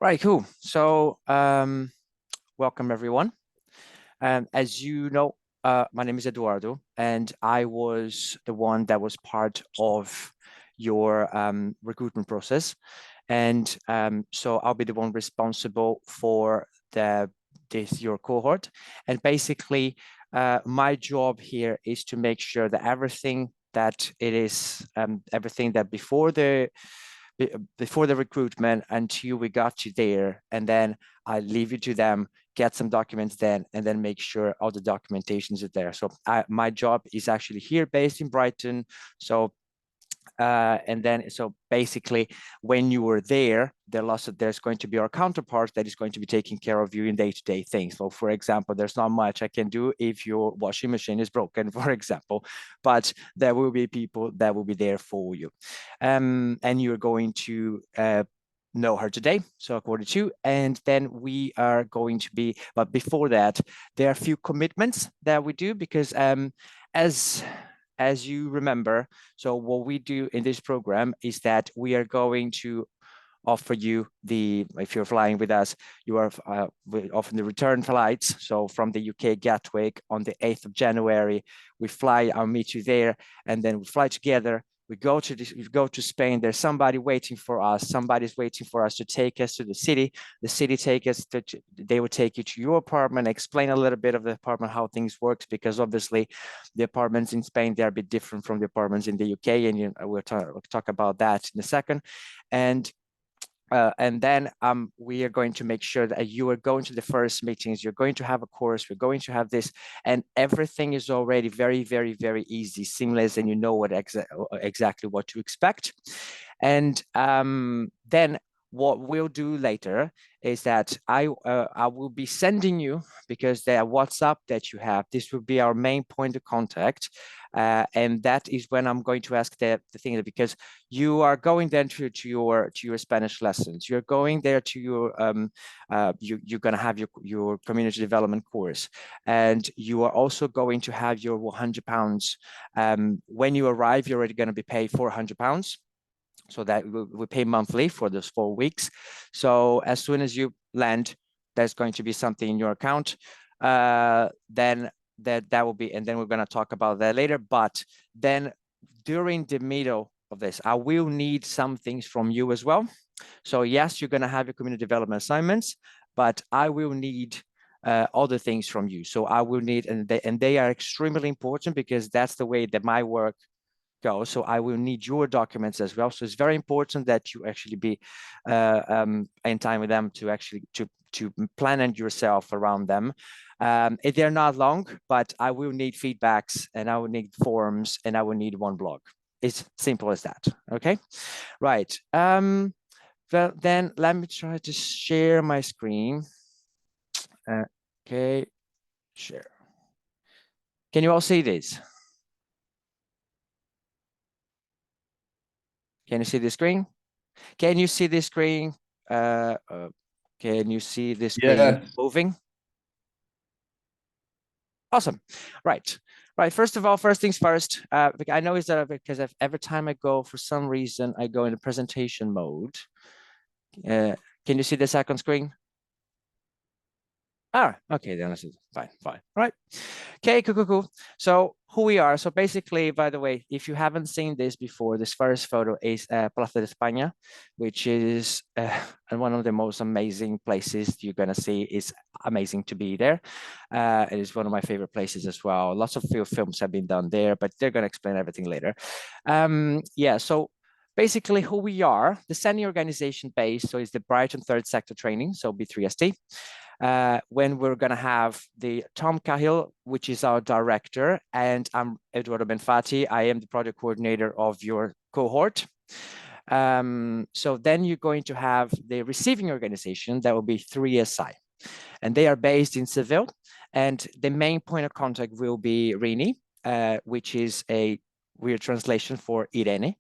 Right, cool. So, welcome everyone. As you know, my name is Eduardo, and I was the one that was part of your recruitment process. And so I'll be the one responsible for your cohort. And basically, my job here is to make sure that everything that before the recruitment until we got you there, and then I leave you to them, get some documents then, and then make sure all the documentations are there. So my job is actually here based in Brighton. So so basically, when you were there, there's going to be our counterpart that is going to be taking care of you in day-to-day things. So, for example, there's not much I can do if your washing machine is broken, for example, but there will be people that will be there for you, and you're going to know her today, so according to, and then we are going to be, but before that, there are a few commitments that we do because as as you remember, so what we do in this program is that we are going to offer you if you're flying with us, you are offering the return flights. So from the UK Gatwick on the 8th of January, I'll meet you there, and then we fly together. We go to Spain. There's somebody waiting for us. Somebody's waiting for us to take us to the city. The city they will take you to your apartment, explain a little bit of the apartment, how things works, because obviously the apartments in Spain, they're a bit different from the apartments in the UK. And we'll talk about that in a second. And then we are going to make sure that you are going to the first meetings, you're going to have a course, we're going to have this, and everything is already very, very, very easy, seamless, and you know exactly what to expect. And then what we'll do later is that I will be sending you, because the WhatsApp that you have, this will be our main point of contact. And that is when I'm going to ask the thing, because you are going then to your Spanish lessons. You're going there to your you're going to have your community development course, and you are also going to have your £100. When you arrive, you're already going to be paid £400. So that we pay monthly for those 4 weeks. So as soon as you land, there's going to be something in your account. Then that will be, and then we're going to talk about that later. But then during the middle of this, I will need some things from you as well. So yes, you're going to have your community development assignments, but I will need other things from you. So I will need, and they are extremely important, because that's the way that my work go. So I will need your documents as well. So it's very important that you actually be in time with them to actually to plan yourself around them. They're not long, but I will need feedbacks, and I will need forms, and I will need one blog. It's simple as that. Okay, right. Well, then let me try to share my screen. Okay, share. Can you all see this? Can you see the screen? Can you see the screen? Can you see the screen moving? Awesome. Right. Right. First of all, first things first, I know is that because every time I go, for some reason, I go into presentation mode. Can you see the second screen? Ah, okay, then this is fine, fine. Right. Okay, cool. So who we are. So basically, by the way, if you haven't seen this before, this first photo is Plaza de España, which is one of the most amazing places you're going to see. It's amazing to be there. It is one of my favorite places as well. Lots of films have been done there, but they're going to explain everything later. Yeah, so basically who we are, the senior organization base, so it's the Brighton Third Sector Training, so B3ST. When we're going to have the Tom Cahill, which is our director, and I'm Eduardo Benfatti. I am the project coordinator of your cohort. So then you're going to have the receiving organization, that will be 3SI, and they are based in Seville. And the main point of contact will be Rini, which is a weird translation for Irene,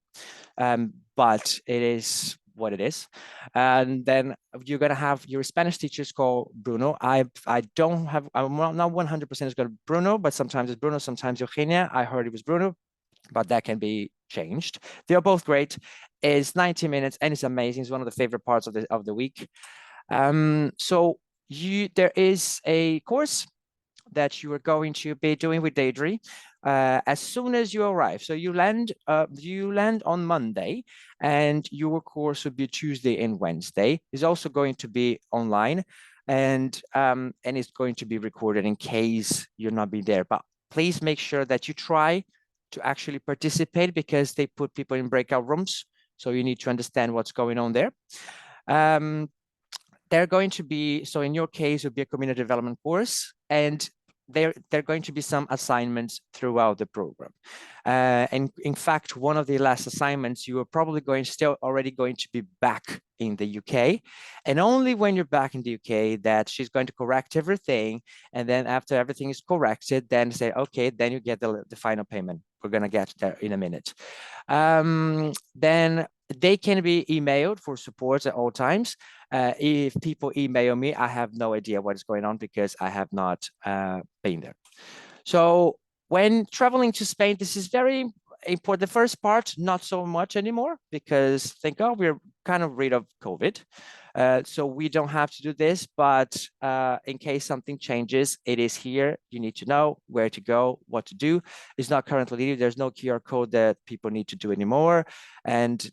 but it is what it is. And then you're going to have your Spanish teachers called Bruno. I'm not 100% it's going to be Bruno, but sometimes it's Bruno, sometimes Eugenia. I heard it was Bruno, but that can be changed. They are both great. It's 90 minutes and it's amazing. It's one of the favorite parts of the week. So there is a course that you are going to be doing with Daedry as soon as you arrive. So you land on Monday, and your course will be Tuesday and Wednesday. It's also going to be online, and it's going to be recorded in case you're not be there. But please make sure that you try to actually participate, because they put people in breakout rooms. So you need to understand what's going on there. They're going to be, so in your case, it would be a community development course, and there are going to be some assignments throughout the program. And in fact, one of the last assignments, you are probably still already going to be back in the UK. And only when you're back in the UK that she's going to correct everything. And then after everything is corrected, then say, okay, then you get the final payment. We're going to get there in a minute. Then they can be emailed for support at all times. If people email me, I have no idea what is going on, because I have not been there. So when traveling to Spain, this is very important. The first part, not so much anymore, because thank God we're kind of rid of COVID. So we don't have to do this, but in case something changes, it is here. You need to know where to go, what to do. It's not currently needed. There's no QR code that people need to do anymore. And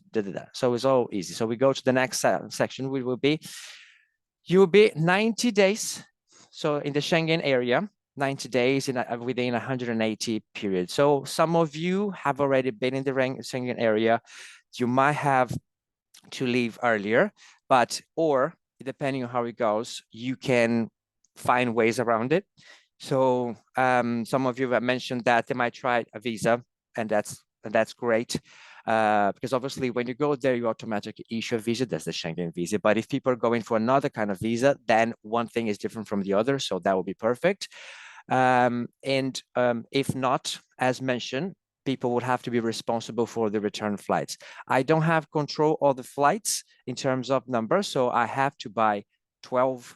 so it's all easy. So we go to the next section. You will be 90 days. So in the Schengen area, 90 days within 180 period. So some of you have already been in the Schengen area. You might have to leave earlier, or depending on how it goes, you can find ways around it. So some of you have mentioned that they might try a visa, and that's great. Because obviously when you go there, you automatically issue a visa. That's the Schengen visa. But if people are going for another kind of visa, then one thing is different from the other. So that will be perfect. If not, as mentioned, people would have to be responsible for the return flights. I don't have control of the flights in terms of number, so I have to buy 12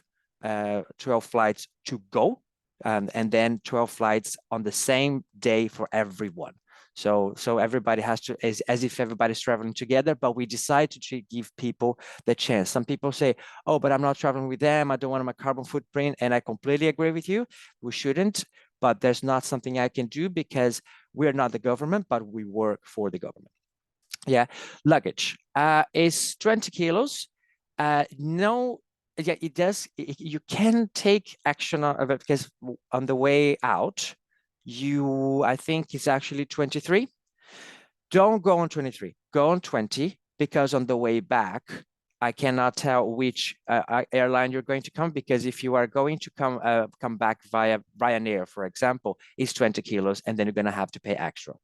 flights to go, and then 12 flights on the same day for everyone. So everybody has to, as if everybody's traveling together, but we decide to give people the chance. Some people say, oh, but I'm not traveling with them. I don't want my carbon footprint. And I completely agree with you. We shouldn't, but there's not something I can do, because we're not the government, but we work for the government. Yeah, luggage is 20 kilos. No, yeah, it does. You can take action of it, because on the way out, I think it's actually 23. Don't go on 23, go on 20, because on the way back, I cannot tell which airline you're going to come, because if you are going to come back via Ryanair, for example, it's 20 kilos, and then you're going to have to pay extra.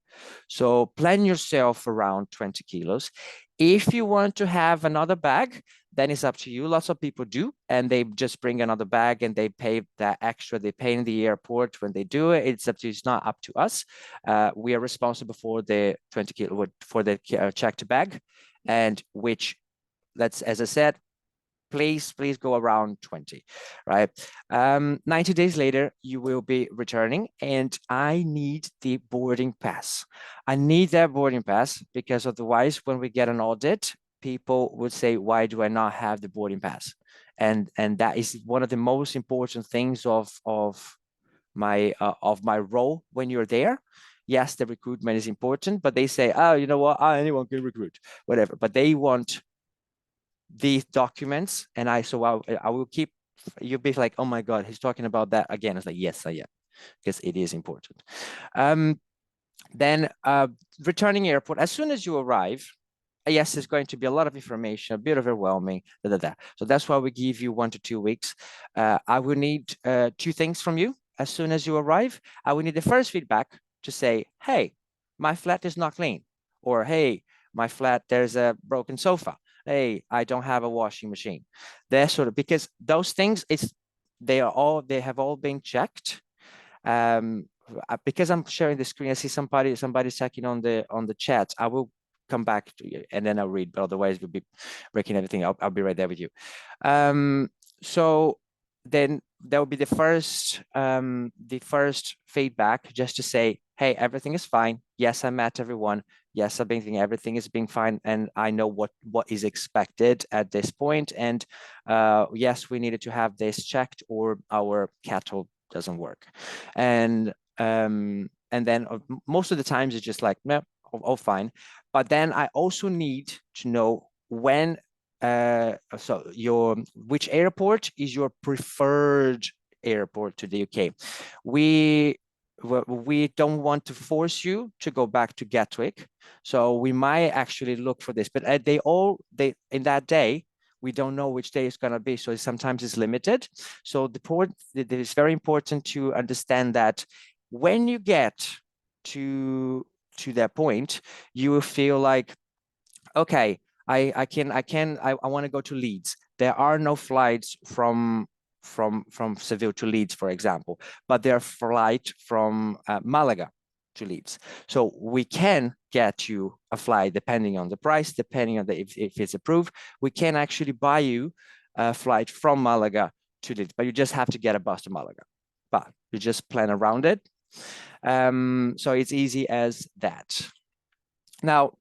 So plan yourself around 20 kilos. If you want to have another bag, then it's up to you. Lots of people do, and they just bring another bag and they pay that extra. They pay in the airport when they do it. It's up to, it's not up to us. We are responsible for the 20 kilo, for the checked bag, and which, as I said, please go around 20, right? 90 days later, you will be returning, and I need the boarding pass. I need that boarding pass, because otherwise, when we get an audit, people would say, why do I not have the boarding pass? And that is one of the most important things of my role when you're there. Yes, the recruitment is important, but they say, oh, you know what? Anyone can recruit, whatever. But they want these documents, and I will keep. You'll be like, oh my God, he's talking about that again. It's like, yes, I am, because it is important. Then returning airport, as soon as you arrive, yes, there's going to be a lot of information, a bit overwhelming. So that's why we give you 1 to 2 weeks. I will need 2 things from you as soon as you arrive. I will need the first feedback to say, hey, my flat is not clean, or hey, my flat, there's a broken sofa. Hey, I don't have a washing machine. They're sort of, because those things, they have all been checked. Because I'm sharing the screen, I see somebody's checking on the chat. I will come back to you and then I'll read, but otherwise we'll be breaking everything. I'll be right there with you. So then that will be the first feedback, just to say, hey, everything is fine. Yes, I met everyone. Yes, I've been thinking everything is being fine, and I know what is expected at this point. And yes, we needed to have this checked, or our cattle doesn't work. And then most of the times it's just like, no, all fine. But then I also need to know when. So which airport is your preferred airport to the UK? We we don't want to force you to go back to Gatwick, so we might actually look for this. But they in that day, we don't know which day it's going to be, so sometimes it's limited. So it is very important to understand that when you get to that point, you will feel like, okay, I want to go to Leeds. There are no flights from Seville to Leeds, for example, but there are flights from Malaga to Leeds. So we can get you a flight depending on the price, depending on if it's approved. We can actually buy you a flight from Malaga to Leeds, but you just have to get a bus to Malaga. But you just plan around it. So it's easy as that. Now,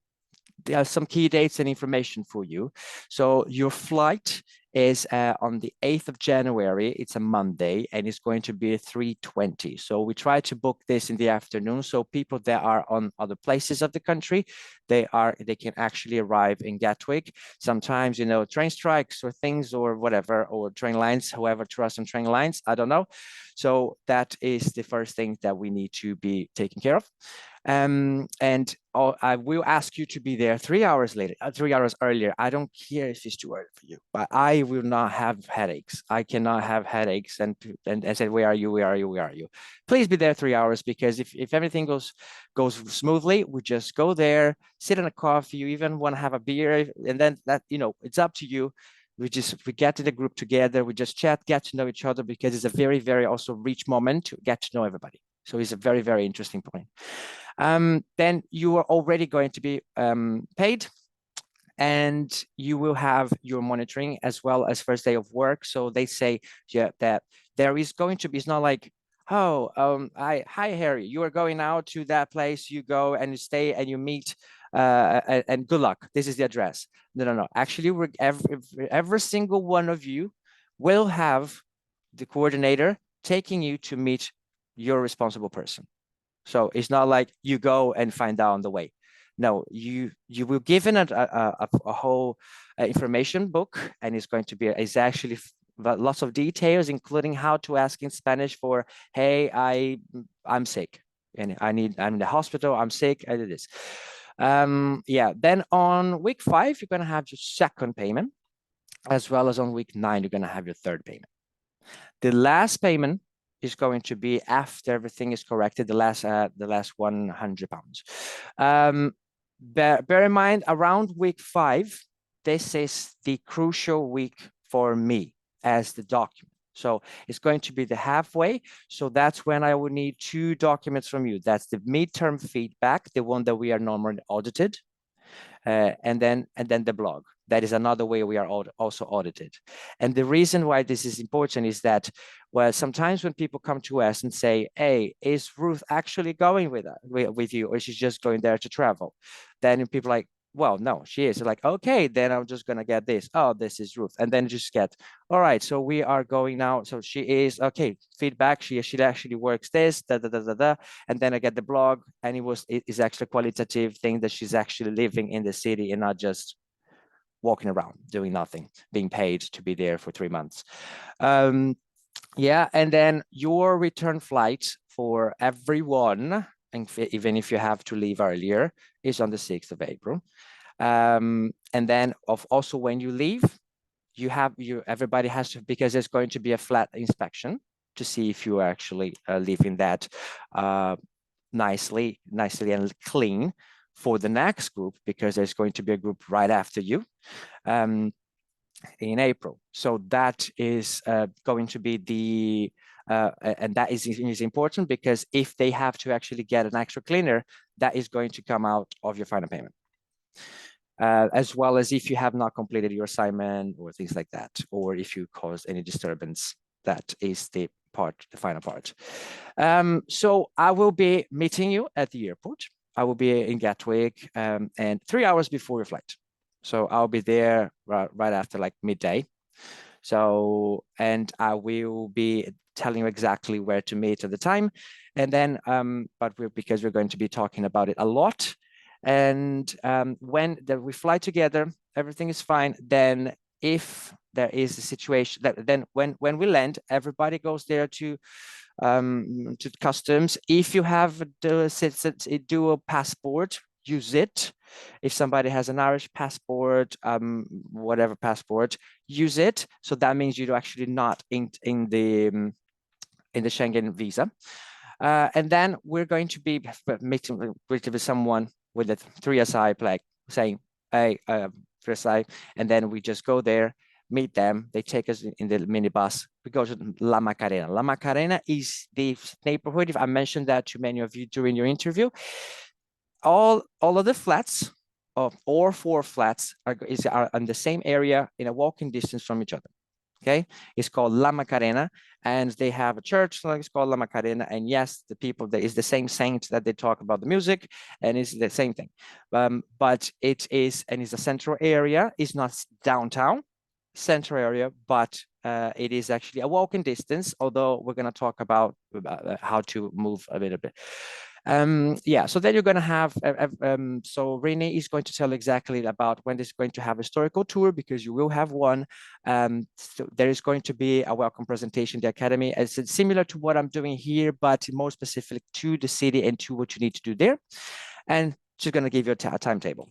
there are some key dates and information for you. So your flight is on the 8th of January. It's a Monday, and it's going to be 3:20. So we try to book this in the afternoon, so people that are on other places of the country, they can actually arrive in Gatwick. Sometimes, train strikes or things or whatever, or train lines, whoever trusts on train lines, I don't know. So that is the first thing that we need to be taken care of. And I will ask you to be there 3 hours later, 3 hours earlier. I don't care if it's too early for you, but I will not have headaches. I cannot have headaches. And I said, where are you? Where are you? Where are you? Please be there 3 hours, because if everything goes smoothly, we just go there, sit on a coffee. You even want to have a beer, and then it's up to you. We get in the group together. We just chat, get to know each other, because it's a very, very also rich moment to get to know everybody. So it's a very, very interesting point. Then you are already going to be paid, and you will have your monitoring as well as first day of work. So they say, yeah, that there is going to be, it's not like, oh, hi, Harry, you are going out to that place, you go and you stay and you meet, and good luck. This is the address. No. Actually, every single one of you will have the coordinator taking you to meet your responsible person. So it's not like you go and find out on the way. No, you will given a whole information book, and it's actually lots of details, including how to ask in Spanish for, hey, I'm sick and I'm in the hospital, I'm sick, I did this. Yeah. Then on week 5, you're gonna have your second payment, as well as on week 9, you're gonna have your third payment. The last payment is going to be after everything is corrected, the last £100. Bear in mind, around week 5, this is the crucial week for me as the document. So it's going to be the halfway. So that's when I will need 2 documents from you. That's the midterm feedback, the one that we are normally audited, and then the blog. That is another way we are also audited. And the reason why this is important is that, well, sometimes when people come to us and say, hey, is Ruth actually going with you, or she's just going there to travel? Then people are like, well, no, she is. Like, okay, then I'm just going to get this. Oh, this is Ruth. And then just get, all right, so we are going now. So she is, okay, feedback. She actually works this, And then I get the blog, and it is actually a qualitative thing that she's actually living in the city and not just walking around doing nothing, being paid to be there for 3 months. Yeah, and then your return flight for everyone, and even if you have to leave earlier, is on the 6th of April. And then also when you leave, everybody has to, because there's going to be a flat inspection to see if you are actually leaving that nicely and clean for the next group, because there's going to be a group right after you in April. So that is going to be and that is important, because if they have to actually get an extra cleaner, that is going to come out of your final payment. As well as if you have not completed your assignment or things like that, or if you cause any disturbance, that is the final part. So I will be meeting you at the airport. I will be in Gatwick, and 3 hours before your flight. So I'll be there right after like midday. So, and I will be telling you exactly where to meet at the time. And then, because we're going to be talking about it a lot. And when we fly together, everything is fine. Then if there is a situation then when we land, everybody goes there to customs. If you have a dual passport, use it. If somebody has an Irish passport, whatever passport, use it. So that means you're actually not in the Schengen visa. And then we're going to be meeting with someone with a 3SI flag saying, hey, 3SI, and then we just go there, meet them. They take us in the minibus. We go to La Macarena. La Macarena is the neighborhood. If I mentioned that to many of you during your interview, all of the flats or 4 flats are in the same area in a walking distance from each other. Okay, it's called La Macarena, and they have a church, so it's called La Macarena. And yes, the people there is the same saint that they talk about the music, and it's the same thing. But it is, and it's a central area. It's not downtown, central area, but it is actually a walking distance. Although we're going to talk about how to move a little bit. Yeah, so then you're going to have, so Renee is going to tell exactly about when this is going to have a historical tour, because you will have one. So there is going to be a welcome presentation, the Academy. It's similar to what I'm doing here, but more specific to the city and to what you need to do there. And she's going to give you a timetable.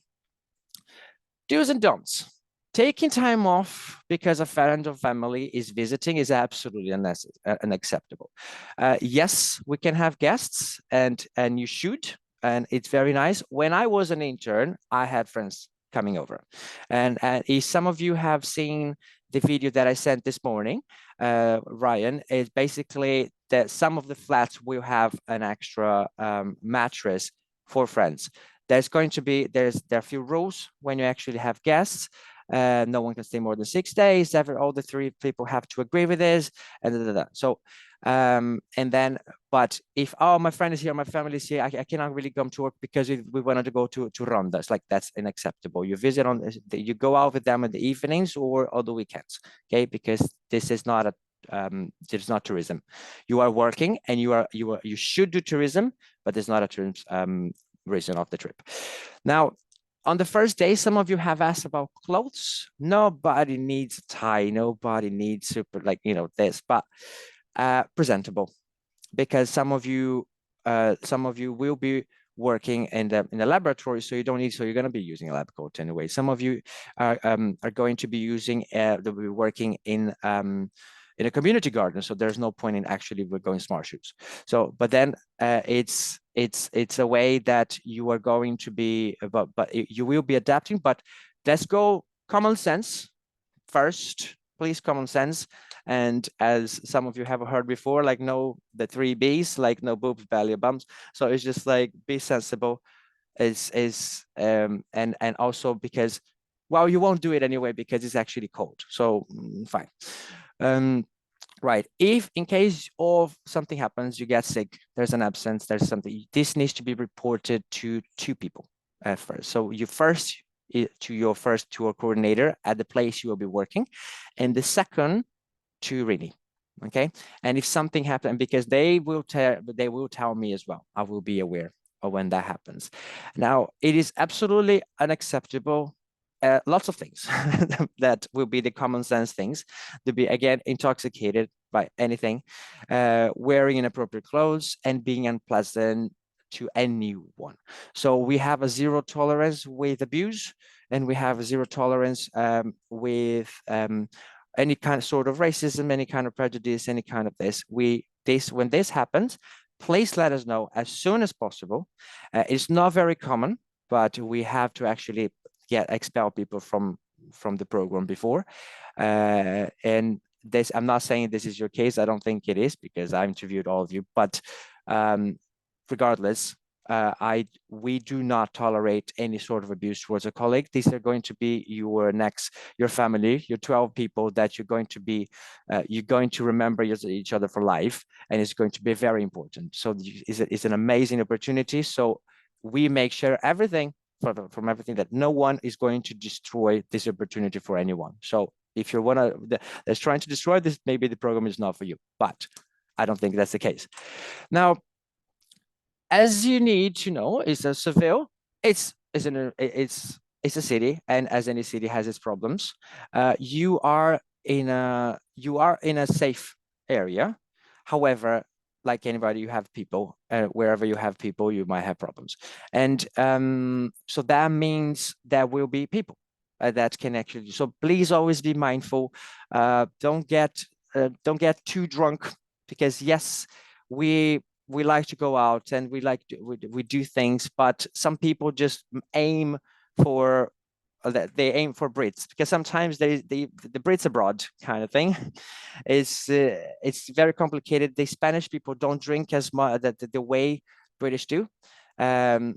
Do's and don'ts. Taking time off because a friend or family is visiting is absolutely unacceptable. Yes, we can have guests, and you should, and it's very nice. When I was an intern, I had friends coming over, and if some of you have seen the video that I sent this morning, Ryan, is basically that some of the flats will have an extra mattress for friends. There's going to be there are a few rules when you actually have guests. No one can stay more than 6 days. All the 3 people have to agree with this, and so and then, but if my friend is here, my family is here, I cannot really come to work because we wanted to go to Ronda. It's like, that's unacceptable. You visit you go out with them in the evenings or the weekends, okay? Because this is not it's not tourism. You are working, and you should do tourism, but it's not a tourism reason of the trip. Now, on the first day, some of you have asked about clothes. Nobody needs a tie. Nobody needs super, like, this, but presentable, because some of you will be working in the laboratory, so you're going to be using a lab coat anyway. Some of you are going to be using they'll be working in a community garden, so there's no point in actually we're going smart shoes. So, but then it's a way that you are going to be, but you will be adapting. But let's go common sense first, please, common sense. And as some of you have heard before, like, no, the 3 B's, like no boobs, belly, or bumps. So it's just like, be sensible, and also because, well, you won't do it anyway because it's actually cold. So fine. Right. If in case of something happens, you get sick, there's an absence, there's something, this needs to be reported to 2 people at first. So you first to your first tour coordinator at the place you will be working, and the second to Rini. Okay. And if something happens, because they will tell me as well, I will be aware of when that happens. Now, it is absolutely unacceptable. Lots of things that will be the common sense things, to be, again, intoxicated by anything, wearing inappropriate clothes, and being unpleasant to anyone. So we have a 0 tolerance with abuse, and we have a 0 tolerance with any kind of sort of racism, any kind of prejudice, any kind of this. When this happens, please let us know as soon as possible. It's not very common, but we have to actually expel people from the program before. And this, I'm not saying this is your case. I don't think it is, because I interviewed all of you. But regardless, we do not tolerate any sort of abuse towards a colleague. These are going to be your family, your 12 people that you're going to remember each other for life, and it's going to be very important. So it's an amazing opportunity. So we make sure everything from everything that no one is going to destroy this opportunity for anyone. So if you're one of that's trying to destroy this, maybe the program is not for you, but I don't think that's the case. Now, as you need to know, is a Seville. It's a city, and as any city has its problems. You are in a safe area. However, like anybody, you have people. Wherever you have people, you might have problems, and so that means there will be people that can actually. So please always be mindful. Don't get too drunk, because yes, we we like to go out and we do things, but some people just aim for they aim for Brits, because sometimes the Brits abroad kind of thing is it's very complicated. The Spanish people don't drink as much the way British do.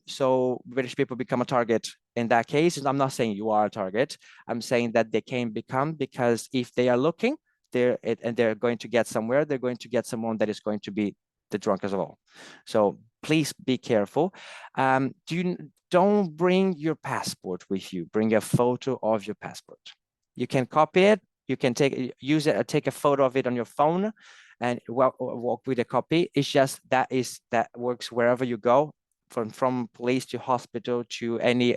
So British people become a target in that case. And I'm not saying you are a target. I'm saying that they can become, because if they are looking, and they're going to get somewhere, they're going to get someone that is going to be the drunkest of all. So please be careful. Don't bring your passport with you. Bring a photo of your passport. You can copy it. You can take a photo of it on your phone, and walk with a copy. It's just that works wherever you go, from police to hospital to any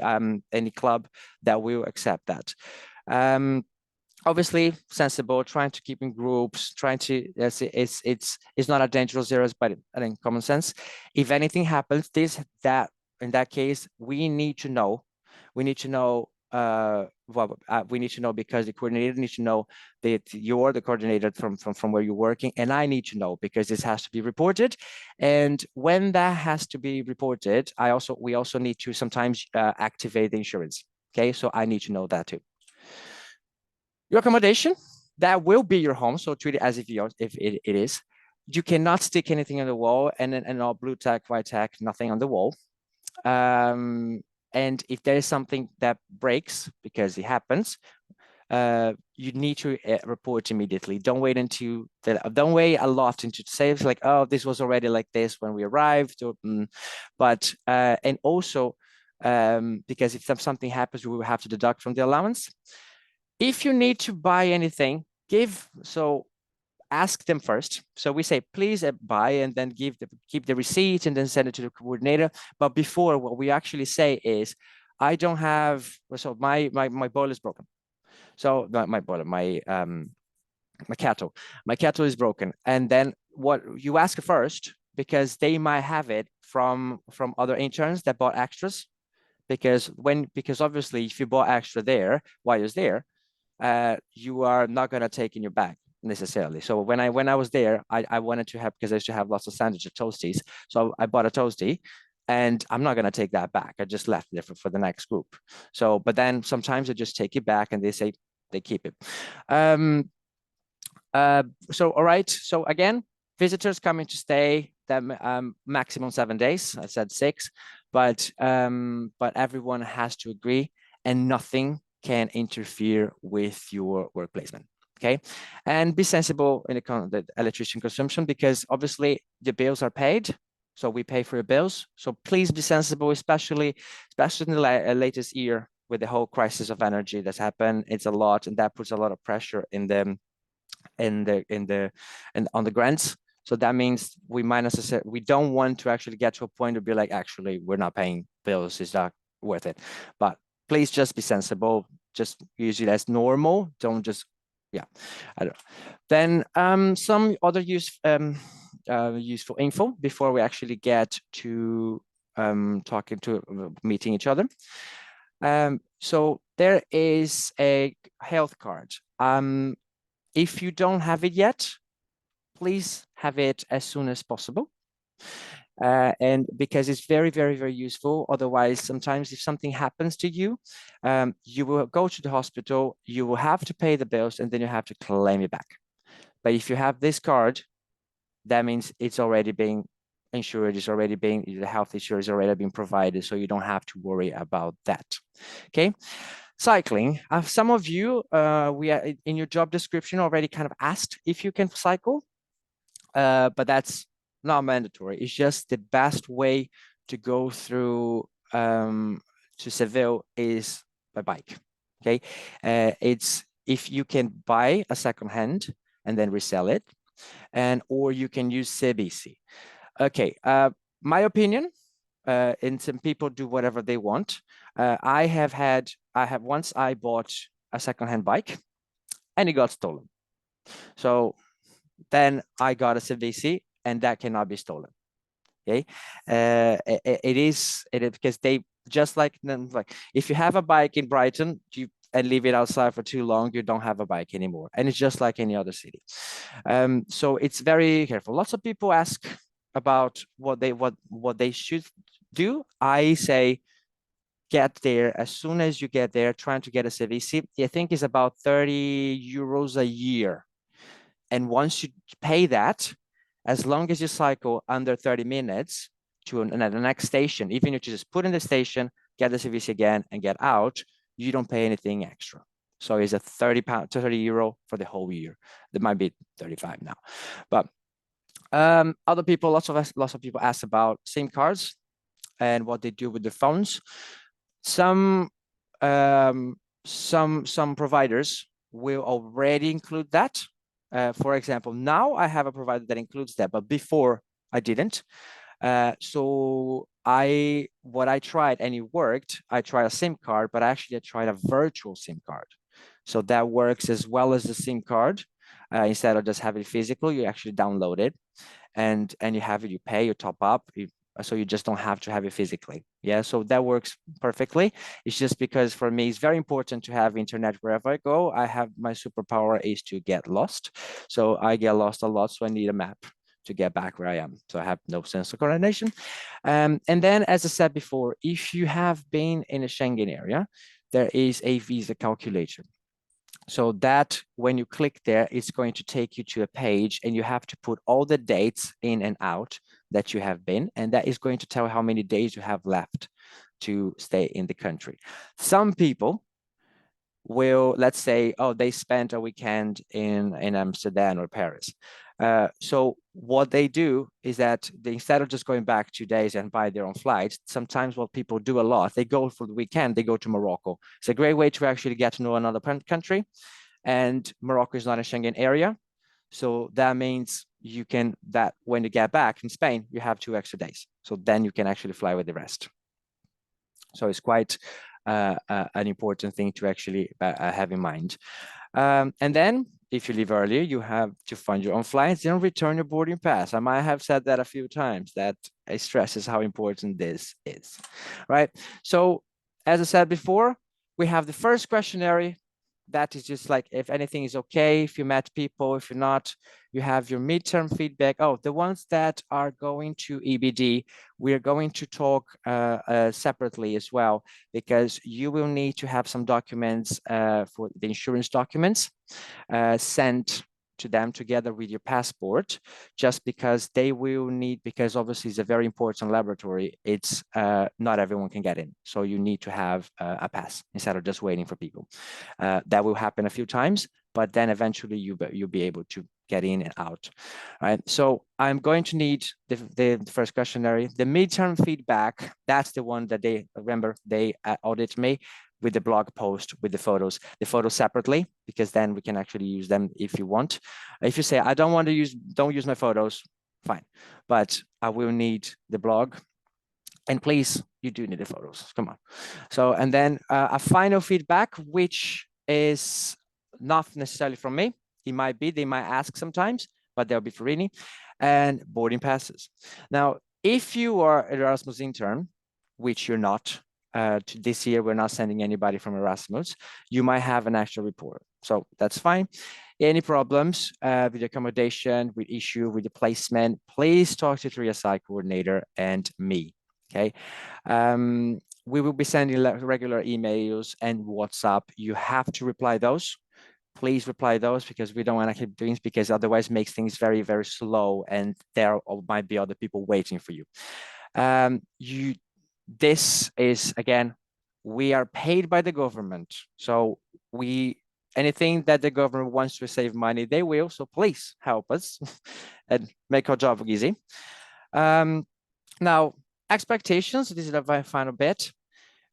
club that will accept that. Obviously sensible, trying to keep in groups, trying to it's not a dangerous areas, but I think common sense. If anything happens, in that case, we need to know. We need to know we need to know, because the coordinator needs to know that you're the coordinator from where you're working, and I need to know because this has to be reported. And when that has to be reported, we also need to sometimes activate the insurance. Okay, so I need to know that too. Your accommodation, that will be your home, so treat it as if it is. You cannot stick anything on the wall, and all blue tack, white tack, nothing on the wall. And if there is something that breaks, because it happens, you need to report immediately. Don't wait a lot into say like, oh, this was already like this when we arrived, but and also because if something happens, we will have to deduct from the allowance. If you need to buy anything, ask them first. So we say, please buy, and then keep the receipt, and then send it to the coordinator. But before, what we actually say is, I don't have, so my boiler is broken. So my boiler, my kettle is broken. And then what you ask first, because they might have it from other interns that bought extras. Because obviously if you bought extra there while it's there, you are not going to take in your bag necessarily. So when I was there, I wanted to have, because I used to have lots of sandwiches, toasties. So I bought a toastie, and I'm not going to take that back. I just left it for the next group. So, but then sometimes I just take it back, and they say they keep it. All right. So again, visitors coming to stay, maximum 7 days. I said 6, but everyone has to agree, and nothing can interfere with your work placement. Okay, and be sensible in the electricity consumption, because obviously the bills are paid, so we pay for your bills. So please be sensible, especially in the latest year with the whole crisis of energy that's happened. It's a lot, and that puts a lot of pressure on the grants. So that means we don't want to actually get to a point to be like, actually, we're not paying bills. It's not worth it. But please just be sensible. Just use it as normal. Don't just, yeah. I don't. Then some other useful info before we actually get to meeting each other. So there is a health card. If you don't have it yet, please have it as soon as possible. And because it's very, very, very useful. Otherwise, sometimes if something happens to you, you will go to the hospital, you will have to pay the bills, and then you have to claim it back. But if you have this card, that means it's already being insured, the health insurance is already being provided, so you don't have to worry about that. Okay. Cycling. Some of you, we are in your job description already kind of asked if you can cycle, but that's not mandatory. It's just the best way to go through to Seville is by bike. Okay, it's if you can buy a second hand and then resell it, and or you can use CBC. Okay, my opinion, and some people do whatever they want. I have once I bought a secondhand bike and it got stolen. So then I got a CVC and that cannot be stolen. Okay, it is because they just like if you have a bike in Brighton, you and leave it outside for too long, you don't have a bike anymore, and it's just like any other city. So it's very careful. Lots of people ask about what they should do. I say get there as soon as you get there, trying to get a CVC. I think it's about 30 euros a year. And once you pay that, as long as you cycle under 30 minutes to the next station, even if you just put in the station, get the CVC again and get out, you don't pay anything extra. So it's a 30 pound to 30 euro for the whole year. There might be 35 now. But other people, lots of people ask about SIM cards and what they do with the phones. Some providers will already include that. For example, now I have a provider that includes that, but before I didn't. So what I tried and it worked. I tried a SIM card, but actually I tried a virtual SIM card. So that works as well as the SIM card. Instead of just having it physical, you actually download it and you have it, you pay, you top up, so you just don't have to have it physically. Yeah, so that works perfectly. It's just because for me, it's very important to have internet wherever I go. I have my superpower is to get lost. So I get lost a lot, so I need a map to get back where I am. So I have no sense of coordination. And then, as I said before, if you have been in a Schengen area, there is a visa calculator. So that when you click there, it's going to take you to a page and you have to put all the dates in and out that you have been, and that is going to tell how many days you have left to stay in the country. Some people will, let's say, oh, they spent a weekend in Amsterdam or Paris. So what they do is that instead of just going back 2 days and buy their own flights, sometimes what people do a lot, they go for the weekend, they go to Morocco. It's a great way to actually get to know another country. And Morocco is not a Schengen area. So that means that when you get back in Spain, you have 2 extra days. So then you can actually fly with the rest. So it's quite an important thing to actually have in mind. And then if you leave earlier, you have to find your own flights and return your boarding pass. I might have said that a few times, that it stresses how important this is, right? So as I said before, we have the first questionnaire. That is just like if anything is okay, if you met people, if you're not, you have your midterm feedback. Oh, the ones that are going to EBD, we are going to talk separately as well, because you will need to have some documents for the insurance documents sent to them together with your passport, just because they will need, because obviously it's a very important laboratory, it's not everyone can get in. So you need to have a pass instead of just waiting for people. That will happen a few times, but then eventually you'll be able to get in and out, right? So I'm going to need the first questionnaire. The midterm feedback, that's the one that they, remember, they audit me with the blog post with the photos separately, because then we can actually use them if you want. If you say, I don't want to don't use my photos, fine. But I will need the blog. And please, you do need the photos, come on. So, and then a final feedback, which is not necessarily from me. It might be, they might ask sometimes, but they'll be for Rini, and boarding passes. Now, if you are an Erasmus intern, which you're not, this year, we're not sending anybody from Erasmus, you might have an extra report. So that's fine. Any problems with the accommodation, with issue, with the placement, please talk to the 3SI coordinator and me, okay? We will be sending regular emails and WhatsApp. You have to reply those. Please reply those, because we don't want to keep doing this, because otherwise it makes things very, very slow, and there might be other people waiting for you. This is, again, we are paid by the government. So anything that the government wants to save money, they will. So please help us and make our job easy. Now, Expectations, this is the final bit.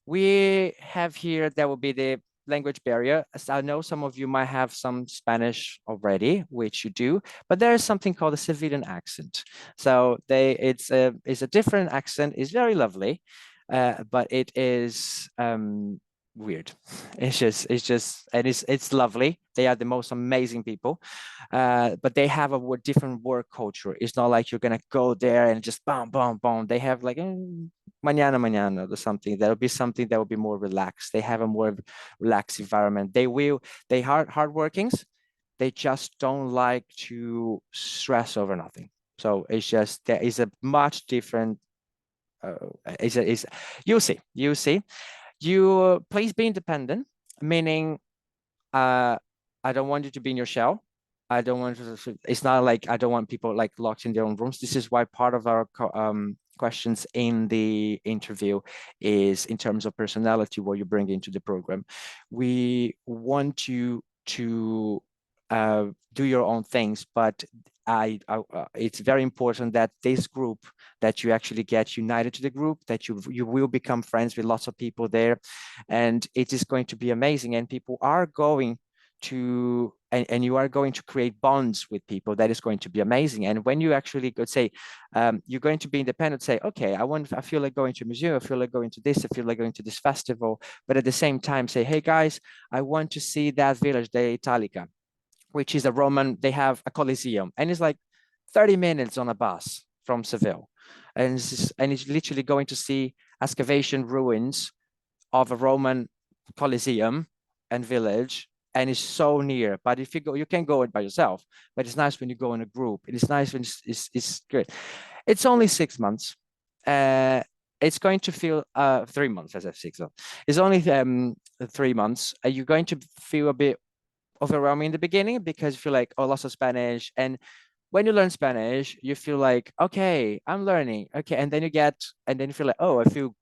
We have here, that will be the language barrier. As I know some of you might have some Spanish already, which you do, but there is something called a Sevillian accent. So it's a different accent. It's very lovely, but it is weird. And it's lovely. They are the most amazing people, but they have a different work culture. It's not like you're gonna go there and just boom, boom, boom. They have like mañana or something. That'll be something that will be more relaxed. They have a more relaxed environment. They hard workings. They just don't like to stress over nothing. So it's just there is a much different. Is you'll see. You please be independent, meaning I don't want you to be in your shell. I don't want to, it's not like I don't want people like locked in their own rooms. This is why part of our questions in the interview is in terms of personality, what you bring into the program. We want you to do your own things, but it's very important that this group, that you actually get united to the group, that you will become friends with lots of people there, and it is going to be amazing. And people are going to, and you are going to create bonds with people that is going to be amazing. And when you actually go say, you're going to be independent, say, okay, I feel like going to a museum, I feel like going to this, I feel like going to this festival, but at the same time say, hey guys, I want to see that village, the Italica, which is a Roman, they have a Colosseum, and it's like 30 minutes on a bus from Seville. And it's literally going to see excavation ruins of a Roman Colosseum and village, and it's so near. But if you go, you can go it by yourself, but it's nice when you go in a group. It is nice when it's good. It's only 6 months. It's going to feel 3 months, as I said 6 months. It's only 3 months. You're going to feel a bit overwhelming in the beginning because you feel like, oh, lots of Spanish. And when you learn Spanish, you feel like, okay, I'm learning. Okay. And then you feel like, oh, I feel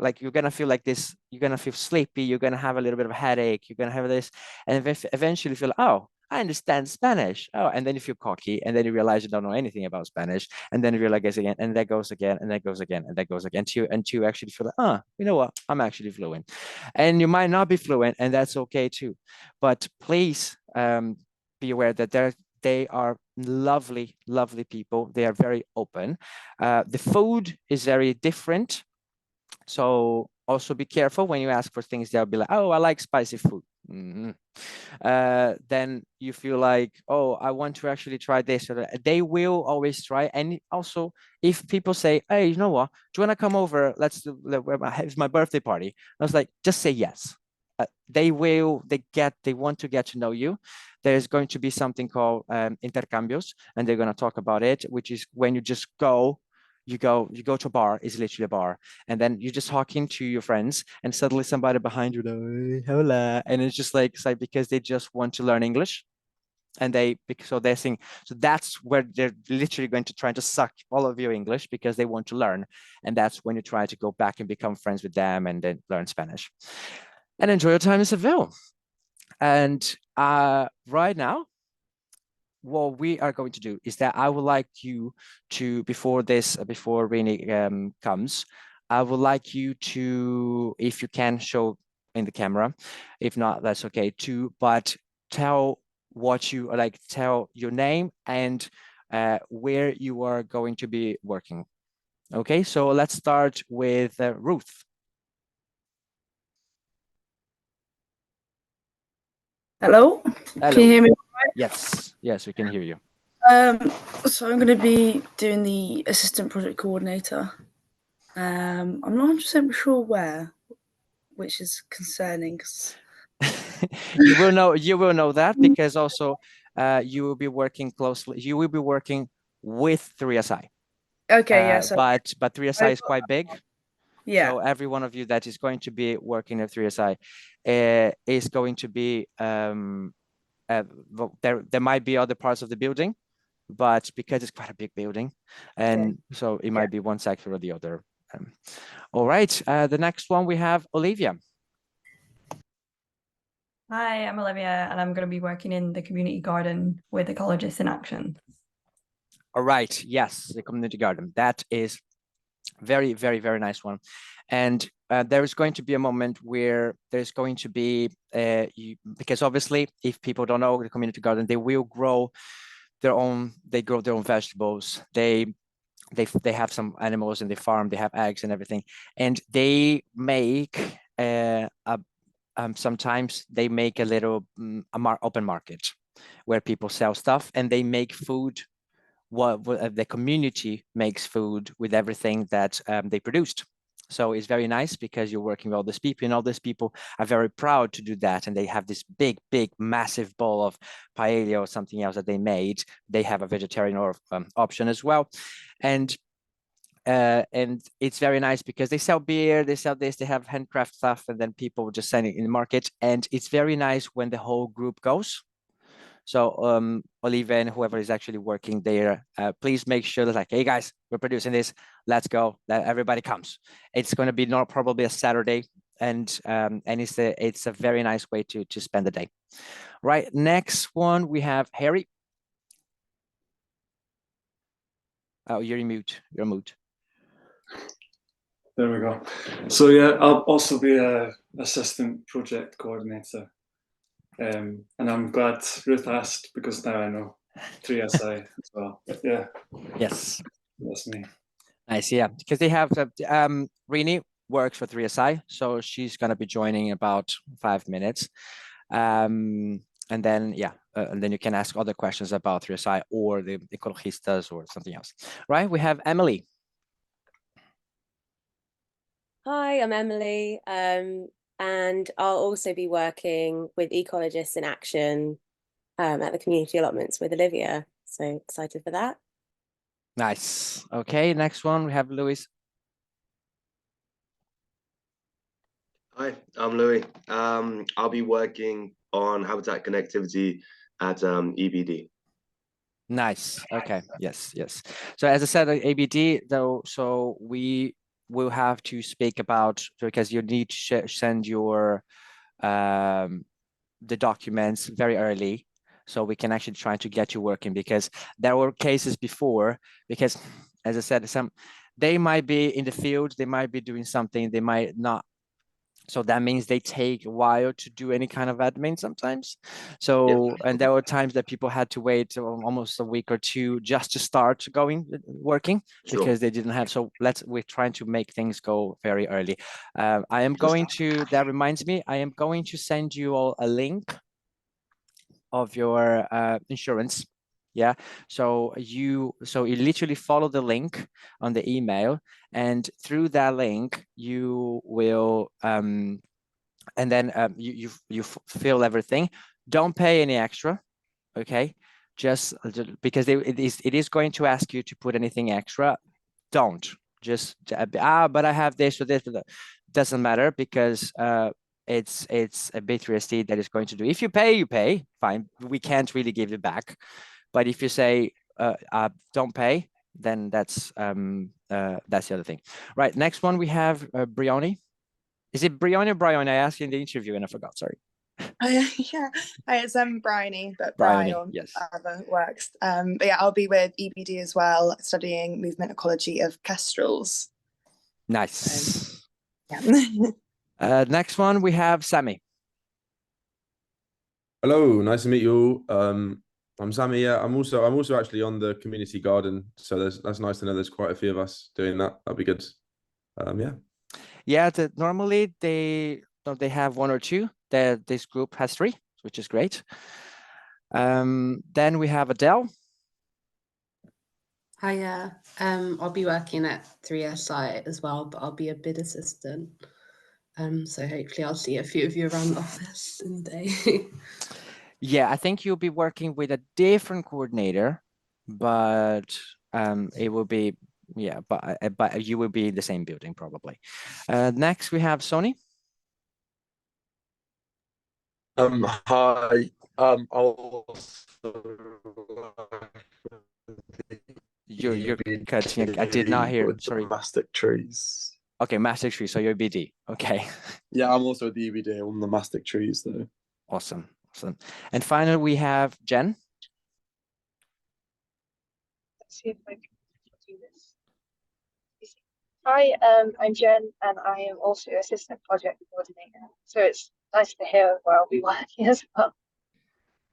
like you're gonna feel like this, you're gonna feel sleepy, you're gonna have a little bit of a headache, you're gonna have this, and eventually you feel, oh, I understand Spanish. Oh, and then you feel cocky, and then you realize you don't know anything about Spanish, and then you realize again, and that goes again, and that goes again, and that goes again, to actually feel like, you know what, I'm actually fluent. And you might not be fluent, and that's okay too. But please be aware that they are lovely, lovely people. They are very open. The food is very different. So also be careful when you ask for things. They'll be like, oh, I like spicy food. Mm-hmm. Then you feel like, oh, I want to actually try this. Or that. They will always try. And also, if people say, hey, you know what? Do you want to come over? It's my birthday party. I was like, just say yes. They want to get to know you. There's going to be something called intercambios, and they're going to talk about it, which is when you just go you go to a bar, it's literally a bar, and then you're just talking to your friends, and suddenly somebody behind you, like, hola, and it's just like, it's like because they just want to learn English, and they're saying, so that's where they're literally going to try to suck all of your English because they want to learn, and that's when you try to go back and become friends with them and then learn Spanish and enjoy your time in Seville. And right now, what we are going to do is that I would like you to, before Rini comes, I would like you to, if you can, show in the camera. If not, that's okay too. But tell tell your name and where you are going to be working. Okay, so let's start with Ruth. Hello? Hello. Can you hear me? Yes, we can hear you. So I'm going to be doing the assistant project coordinator. I'm not 100% sure where, which is concerning. You will know that because also you will be working closely. You will be working with 3SI. Okay, yeah. So but 3SI is quite big. Yeah. So every one of you that is going to be working at 3SI is going to be there might be other parts of the building, but because it's quite a big building, and so it might be one sector or the other. All right. The next one we have Olivia. Hi, I'm Olivia, and I'm going to be working in the community garden with Ecologists in Action. All right. Yes, the community garden. That is Very, very, very nice one. And there is going to be a moment where there's going to be, because obviously if people don't know the community garden, they will grow they grow their own vegetables. They have some animals in the farm, they have eggs and everything. And they make sometimes they make a little open market where people sell stuff and they make food. What the community makes food with everything that they produced. So it's very nice because you're working with all these people, and all these people are very proud to do that. And they have this big, big, massive bowl of paella or something else that they made. They have a vegetarian or option as well. And it's very nice because they sell beer, they sell this, they have handcraft stuff, and then people just send it in the market. And it's very nice when the whole group goes. So Olive and whoever is actually working there, please make sure that like, hey guys, we're producing this. Let's go. That everybody comes. It's going to be not probably a Saturday, and it's a very nice way to spend the day. Right. Next one we have Harry. Oh, you're in mute. You're mute. There we go. So yeah, I'll also be a assistant project coordinator. And I'm glad Ruth asked because now I know 3SI as well. But yeah. Yes. That's me. Nice, yeah. Because they have Rini works for 3SI, so she's gonna be joining in about 5 minutes. And then and then you can ask other questions about 3SI or the ecologistas or something else. Right? We have Emily. Hi, I'm Emily, and I'll also be working with Ecologists in Action at the community allotments with Olivia. So excited for that. Nice. Okay, next one we have Louis. Hi, I'm Louis. I'll be working on habitat connectivity at EBD. Nice. Okay. Yes. Yes. So as I said, ABD though, so we will have to speak about because you need to send your the documents very early, so we can actually try to get you working, because there were cases before, because as I said, they might be in the field, they might be doing something, they might not. So that means they take a while to do any kind of admin sometimes. So, Yep. and there were times that people had to wait almost a week or two just to start working because they didn't have. So we're trying to make things go very early. That reminds me, I am going to send you all a link of your insurance. Yeah. So you literally follow the link on the email, and through that link you will and then you fill everything. Don't pay any extra, okay? Just because it is going to ask you to put anything extra. Don't just but I have this or this, but that doesn't matter, because it's a B3SD that is going to do. If you pay, you pay. Fine, we can't really give it back. But if you say don't pay, then that's the other thing. Right. Next one we have Brioni. Is it Brioni or Brian? I asked you in the interview and I forgot. Sorry. Yeah, it's Bryony, but Bryony, Brian yes. Other works. But yeah, I'll be with EBD as well, studying movement ecology of kestrels. Nice. Yeah. Next one we have Sammy. Hello, nice to meet you all. I'm Sammy. Yeah, I'm also actually on the community garden, so that's nice to know there's quite a few of us doing that. That'd be good. Yeah. Yeah, normally they have one or two. This group has 3, which is great. Then we have Adele. Hiya. I'll be working at 3SI as well, but I'll be a bid assistant. So hopefully I'll see a few of you around the office in the day. Yeah, I think you'll be working with a different coordinator, but it will be, yeah, but you will be in the same building probably. Next we have Sony. Hi. Also You're cutting. I did not hear. Sorry. Mastic trees. Okay, mastic tree. So you're BD. Okay. Yeah, I'm also the EBD on the mastic trees though. Awesome. Awesome. And finally, we have Jen. Let's see if I can do this. Hi, I'm Jen, and I am also assistant project coordinator. So it's nice to hear where I'll be working as well.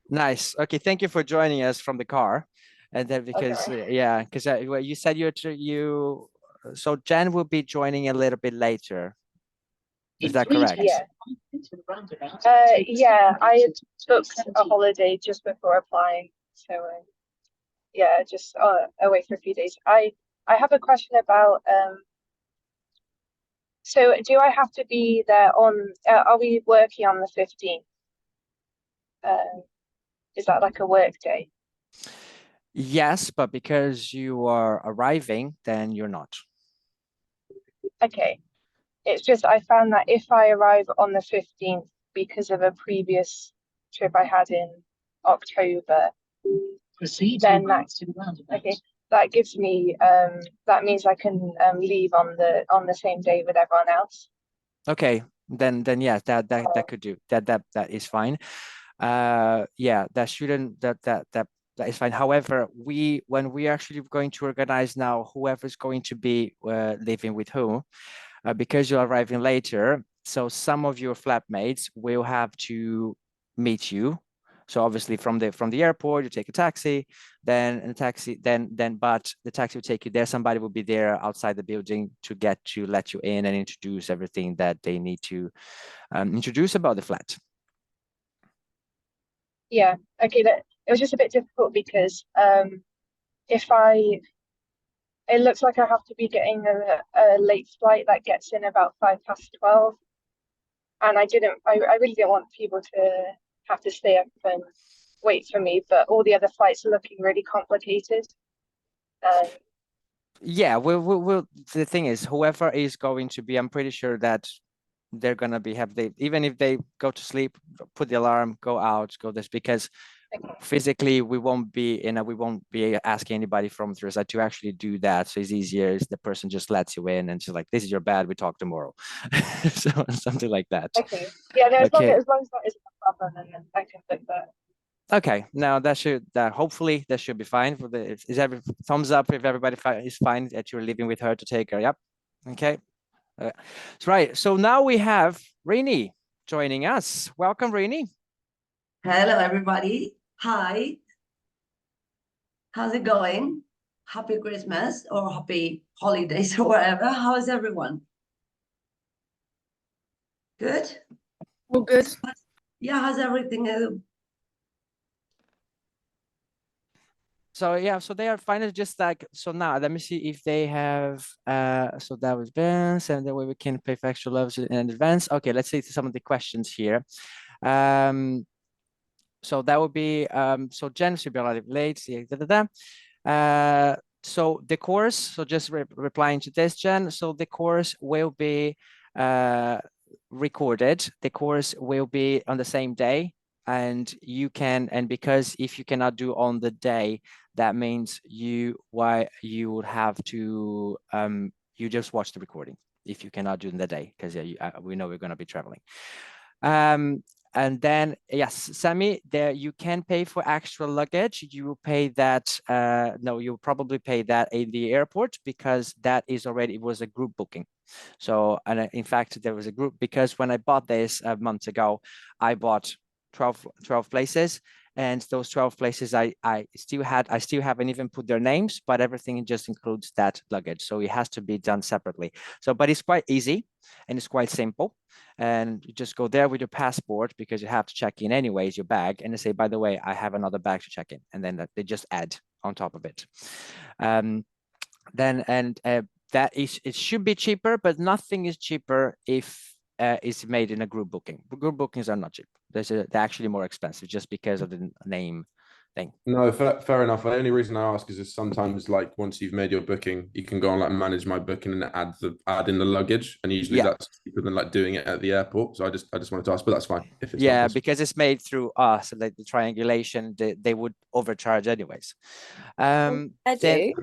Nice. Okay, thank you for joining us from the car. And then because yeah, because well, you said so Jen will be joining a little bit later. Is that correct? Yeah. Yeah, I had booked a holiday just before applying, so yeah, just away for a few days. I have a question about so do I have to be there on? Are we working on the 15th? Is that like a work day? Yes, but because you are arriving, then you're not. Okay. It's just I found that if I arrive on the 15th because of a previous trip I had in October, then that gives me that means I can leave on the same day with everyone else. Okay, then yes, that could do that is fine. Yeah, that shouldn't that is fine. However, when we actually going to organize now whoever's going to be living with who, because you're arriving later, so some of your flatmates will have to meet you. So obviously from the airport, you take a taxi, then but the taxi will take you there. Somebody will be there outside the building to let you in and introduce everything that they need to introduce about the flat. Yeah, okay, it was just a bit difficult because it looks like I have to be getting a late flight that gets in about 12:05. And I really didn't want people to have to stay up and wait for me, but all the other flights are looking really complicated. Yeah, we'll the thing is, whoever is going to be, I'm pretty sure that they're gonna be even if they go to sleep, put the alarm, go out, go this, because physically we won't be asking anybody from the side to actually do that. So it's easier is the person just lets you in and just like, this is your bed, we talk tomorrow. So something like that. Okay. Yeah, no, as long Okay. as that isn't a problem, then I can book that. Okay, now hopefully that should be fine for is every thumbs up if everybody is fine that you're living with her to take her. Yep. Okay. That's right. So now we have Rini joining us. Welcome, Rini. Hello, everybody. Hi. How's it going? Happy Christmas or happy holidays or whatever. How is everyone? Good? All good. Yeah, how's everything? So yeah, so they are finally just like, so now let me see if they have so that was Ben, and the way we can pay for extra levels in advance. Okay, let's see some of the questions here. So that would be so Jen should be a little late. So the course, so just replying to this, Jen. So the course will be recorded. The course will be on the same day, and because if you cannot do on the day, that means you would have to you just watch the recording if you cannot do it in the day, because we know we're going to be traveling. And then yes, Sammy, there you can pay for extra luggage. You will pay that. No, you'll probably pay that in the airport, because that is already, it was a group booking. So, and in fact, there was a group, because when I bought this a month ago, I bought 12 places. And those 12 places I still haven't even put their names, but everything just includes that luggage. So it has to be done separately. So, but it's quite easy and it's quite simple. And you just go there with your passport, because you have to check in anyways, your bag, and they say, by the way, I have another bag to check in. And then they just add on top of it. It should be cheaper, but nothing is cheaper if it's made in a group booking. Group bookings are not cheap. They're actually more expensive just because of the name thing. No, fair enough. The only reason I ask is sometimes, like, once you've made your booking, you can go on like manage my booking and add in the luggage, and usually that's cheaper than like doing it at the airport. So I just wanted to ask, but that's fine if it's not because it's made through us, like the triangulation, they would overcharge anyways. Sorry,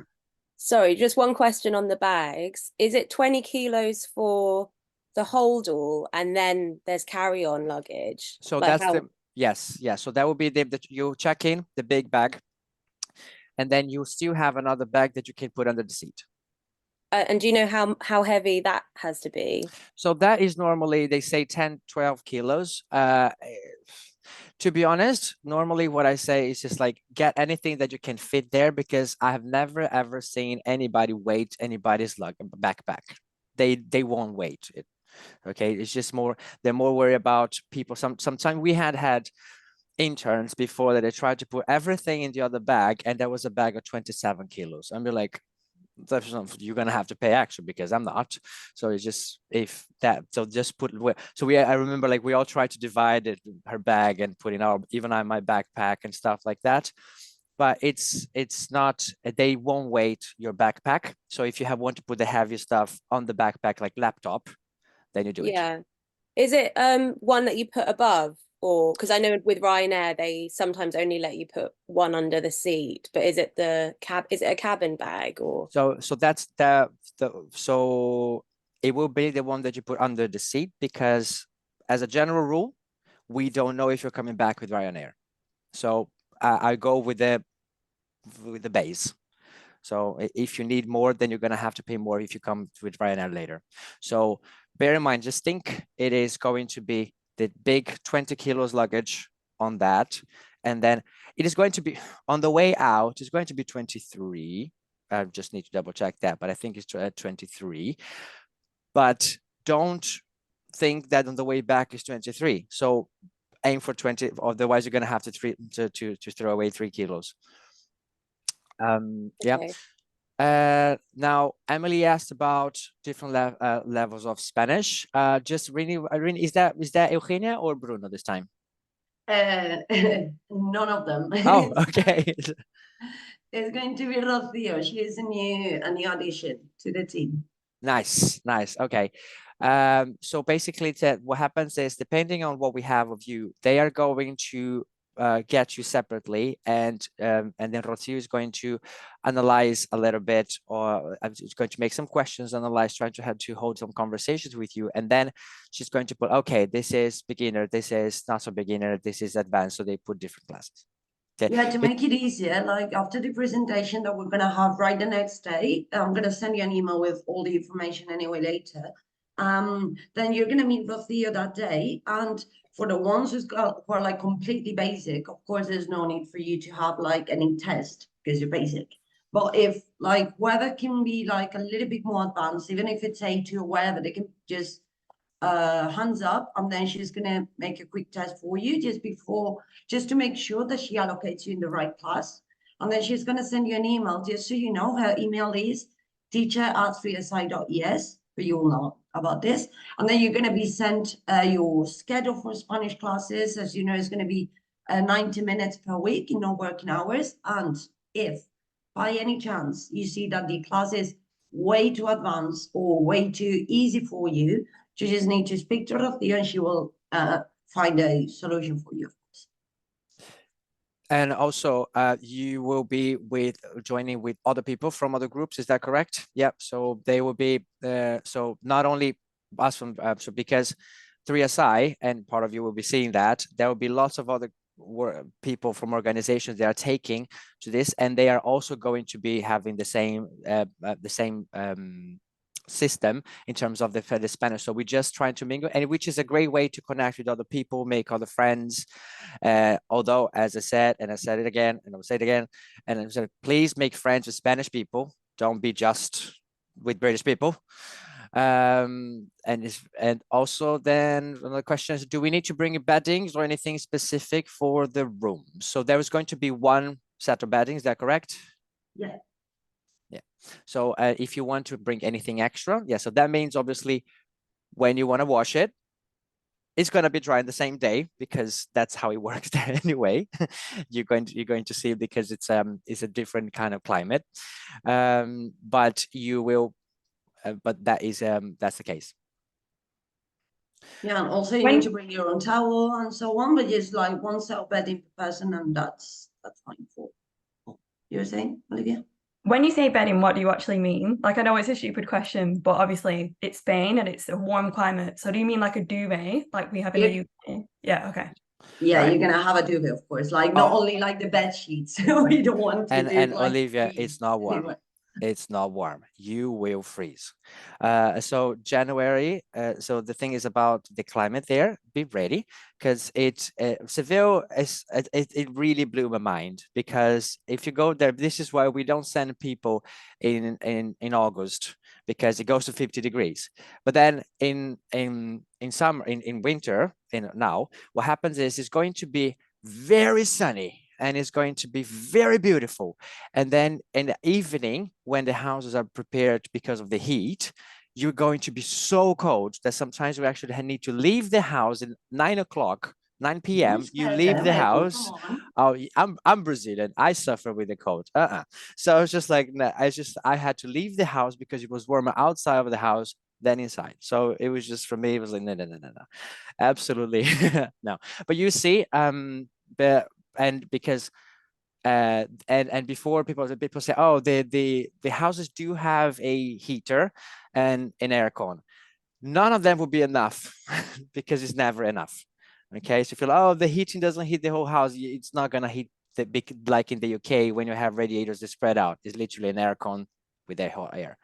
just one question on the bags. Is it 20 kilos for the hold all, and then there's carry-on luggage? So that's yes. So that would be you check in the big bag, and then you still have another bag that you can put under the seat. And do you know how heavy that has to be? So that is normally, they say 10, 12 kilos. To be honest, normally what I say is just like get anything that you can fit there, because I have never ever seen anybody weight anybody's backpack. They won't weight it. Okay, it's just more, they're more worried about people. Sometimes we had interns before that they tried to put everything in the other bag, and there was a bag of 27 kilos. And we're like, you're gonna have to pay extra because I'm not. So it's just, if that, so just put, so I remember like we all tried to divide it, her bag, and put in even on my backpack and stuff like that. But it's not, they won't weight your backpack. So if you want to put the heavy stuff on the backpack, like laptop, then you do it. Yeah. Is it one that you put above? Or because I know with Ryanair they sometimes only let you put one under the seat, but is it is it a cabin bag? Or so that's so it will be the one that you put under the seat, because as a general rule we don't know if you're coming back with Ryanair. So I go with the base. So if you need more, then you're going to have to pay more if you come with Ryanair later. So bear in mind, just think it is going to be the big 20 kilos luggage on that. And then it is going to be, on the way out, it's going to be 23. I just need to double check that, but I think it's 23. But don't think that on the way back is 23. So aim for 20, otherwise you're going to have to throw away 3 kilos. okay. Yeah. Now Emily asked about different levels of Spanish. Just Rini, is that Eugenia or Bruno this time? None of them. Oh, okay. It's going to be Rocío. She is a new addition to the team. Nice. Okay. So basically what happens is, depending on what we have of you, they are going to get you separately, and then Rocío is going to analyze a little bit, or is going to make some questions, analyze, trying to have to hold some conversations with you, and then she's going to put, okay, this is beginner, this is not so beginner, this is advanced. So they put different classes. Okay. Yeah, to make it easier, like after the presentation that we're gonna have right the next day, I'm gonna send you an email with all the information anyway later. Then you're gonna meet Rocío that day, and for the ones who are like completely basic, of course, there's no need for you to have like any test because you're basic. But if like whether can be like a little bit more advanced, even if it's A2 or whatever, they can just hands up, and then she's gonna make a quick test for you just to make sure that she allocates you in the right class. And then she's gonna send you an email, just so you know. Her email is teacher@3si.es, but you will know about this. And then you're gonna be sent your schedule for Spanish classes. As you know, it's gonna be 90 minutes per week in no working hours. And if by any chance you see that the class is way too advanced or way too easy for you, you just need to speak to Rocío and she will find a solution for you, of course. And also, you will be joining with other people from other groups. Is that correct? Yep. So they will be, so not only us from, so because 3SI, and part of you will be seeing that, there will be lots of other people from organizations that are taking to this, and they are also going to be having the same system in terms of the Spanish. So we're just trying to mingle, and which is a great way to connect with other people, make other friends. Although, as I said, and I said it again, and I'll say it again, and I said, please make friends with Spanish people. Don't be just with British people. And also then another question is, do we need to bring beddings or anything specific for the room? So there is going to be one set of beddings, is that correct? Yeah. Yeah. So if you want to bring anything extra, yeah. So that means obviously when you want to wash it, it's going to be dry in the same day, because that's how it works there anyway. you're going to see, because it's a different kind of climate. But you will, but that's the case. Yeah, and also you need to bring your own towel and so on, but just like one set of bedding per person, and that's fine for. You were saying, Olivia? When you say bedding, what do you actually mean? Like, I know it's a stupid question, but obviously it's Spain and it's a warm climate. So do you mean like a duvet, like we have in the UK? Yeah, okay. Yeah, Right. you're gonna have a duvet, of course. Like not only like the bed sheets. We don't want to. And like, Olivia, it's not warm. It's not warm. You will freeze. So January. So the thing is about the climate there. Be ready, because Seville is it really blew my mind, because if you go there, this is why we don't send people in August, because it goes to 50 degrees. But then in summer, in winter, now what happens is it's going to be very sunny, and it's going to be very beautiful. And then in the evening, when the houses are prepared because of the heat, you're going to be so cold that sometimes we actually need to leave the house at 9 o'clock, 9 p.m. You leave the house. Oh, I'm Brazilian. I suffer with the cold. So it's just like, I had to leave the house because it was warmer outside of the house than inside. So it was just, for me, it was like, no, absolutely no. But you see, and because and before people say, oh, the houses do have a heater and an aircon. None of them will be enough because it's never enough. Okay, so if you're like, oh, the heating doesn't heat the whole house, it's not gonna heat the big, like in the UK when you have radiators that spread out. It's literally an aircon with a hot air.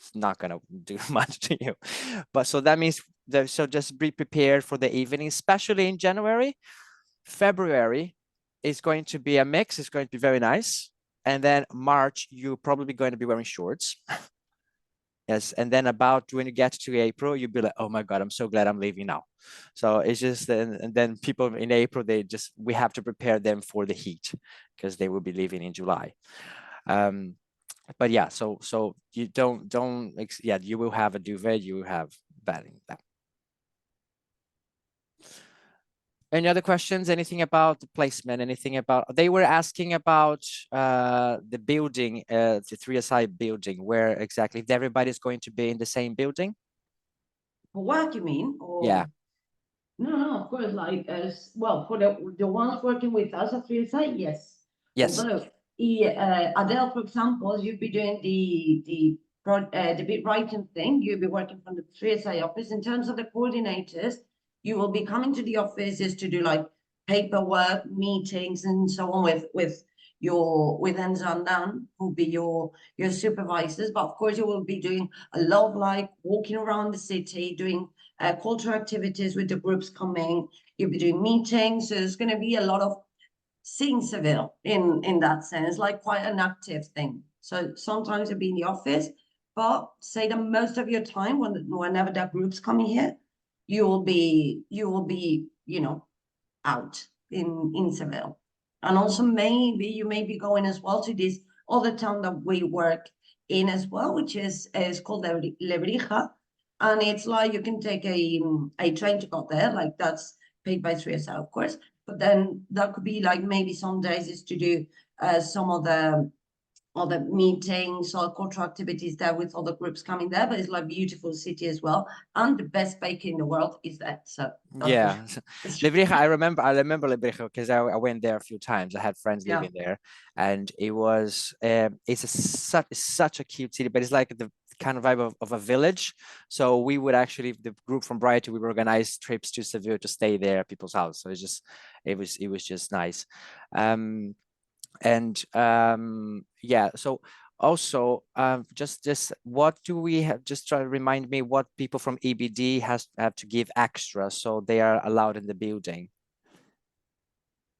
It's not gonna do much to you. But so that means that, so just be prepared for the evening, especially in January. February is going to be a mix. It's going to be very nice. And then March, you're probably going to be wearing shorts. Yes. And then about when you get to April, you'll be like, oh my God, I'm so glad I'm leaving now. So it's just, and then people in April, we have to prepare them for the heat, because they will be leaving in July. But yeah, so you you will have a duvet, you will have bedding. Any other questions? Anything about the placement? Anything about, they were asking about the building, the 3SI building, where exactly, if everybody's going to be in the same building? For work, you mean? Or... Yeah. No, of course, like, as well, for the ones working with us at 3SI, yes. Yes. Although, Adele, for example, you'd be doing the bit writing thing, you'll be working from the 3SI office. In terms of the coordinators, you will be coming to the offices to do like paperwork, meetings, and so on with Enzo and Dan, who'll be your supervisors. But of course, you will be doing a lot of like walking around the city, doing cultural activities with the groups coming. You'll be doing meetings. So there's going to be a lot of seeing Seville in that sense, like quite an active thing. So sometimes you'll be in the office, but say that most of your time, whenever there are groups coming here, you will be, out in Seville. And also maybe you may be going as well to this other town that we work in as well, which is called Lebrija. And it's like you can take a train to go there, like that's paid by 3SI, of course. But then that could be like maybe some days is to do some of the meetings or cultural activities there with other groups coming there. But it's like beautiful city as well, and the best baker in the world is that. So yeah, Lebrija, I remember Lebrija because I went there a few times. I had friends living there, and it was such a cute city, but it's like the kind of vibe of a village. So we would actually, the group from Brighton, we would organize trips to Seville to stay there at people's house. So it was just nice. Yeah, so also just what do we have, just try to remind me what people from EBD have to give extra so they are allowed in the building.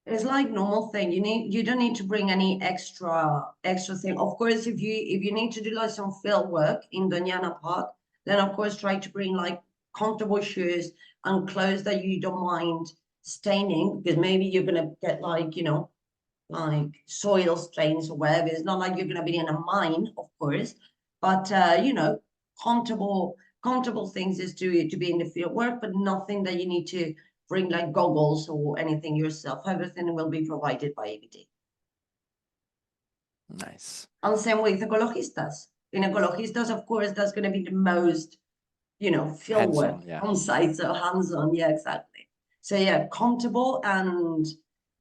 It's like normal thing. You don't need to bring any extra thing. Of course, if you need to do like some field work in Doñana Park, then of course try to bring like comfortable shoes and clothes that you don't mind staining, because maybe you're gonna get like like soil stains or whatever. It's not like you're gonna be in a mine, of course, but comfortable things is to be in the field work, but nothing that you need to bring like goggles or anything yourself. Everything will be provided by EBD. Nice. And same with ecologistas. In ecologistas, of course, that's going to be the most, field work on site, so hands-on. Yeah, exactly. So yeah, comfortable and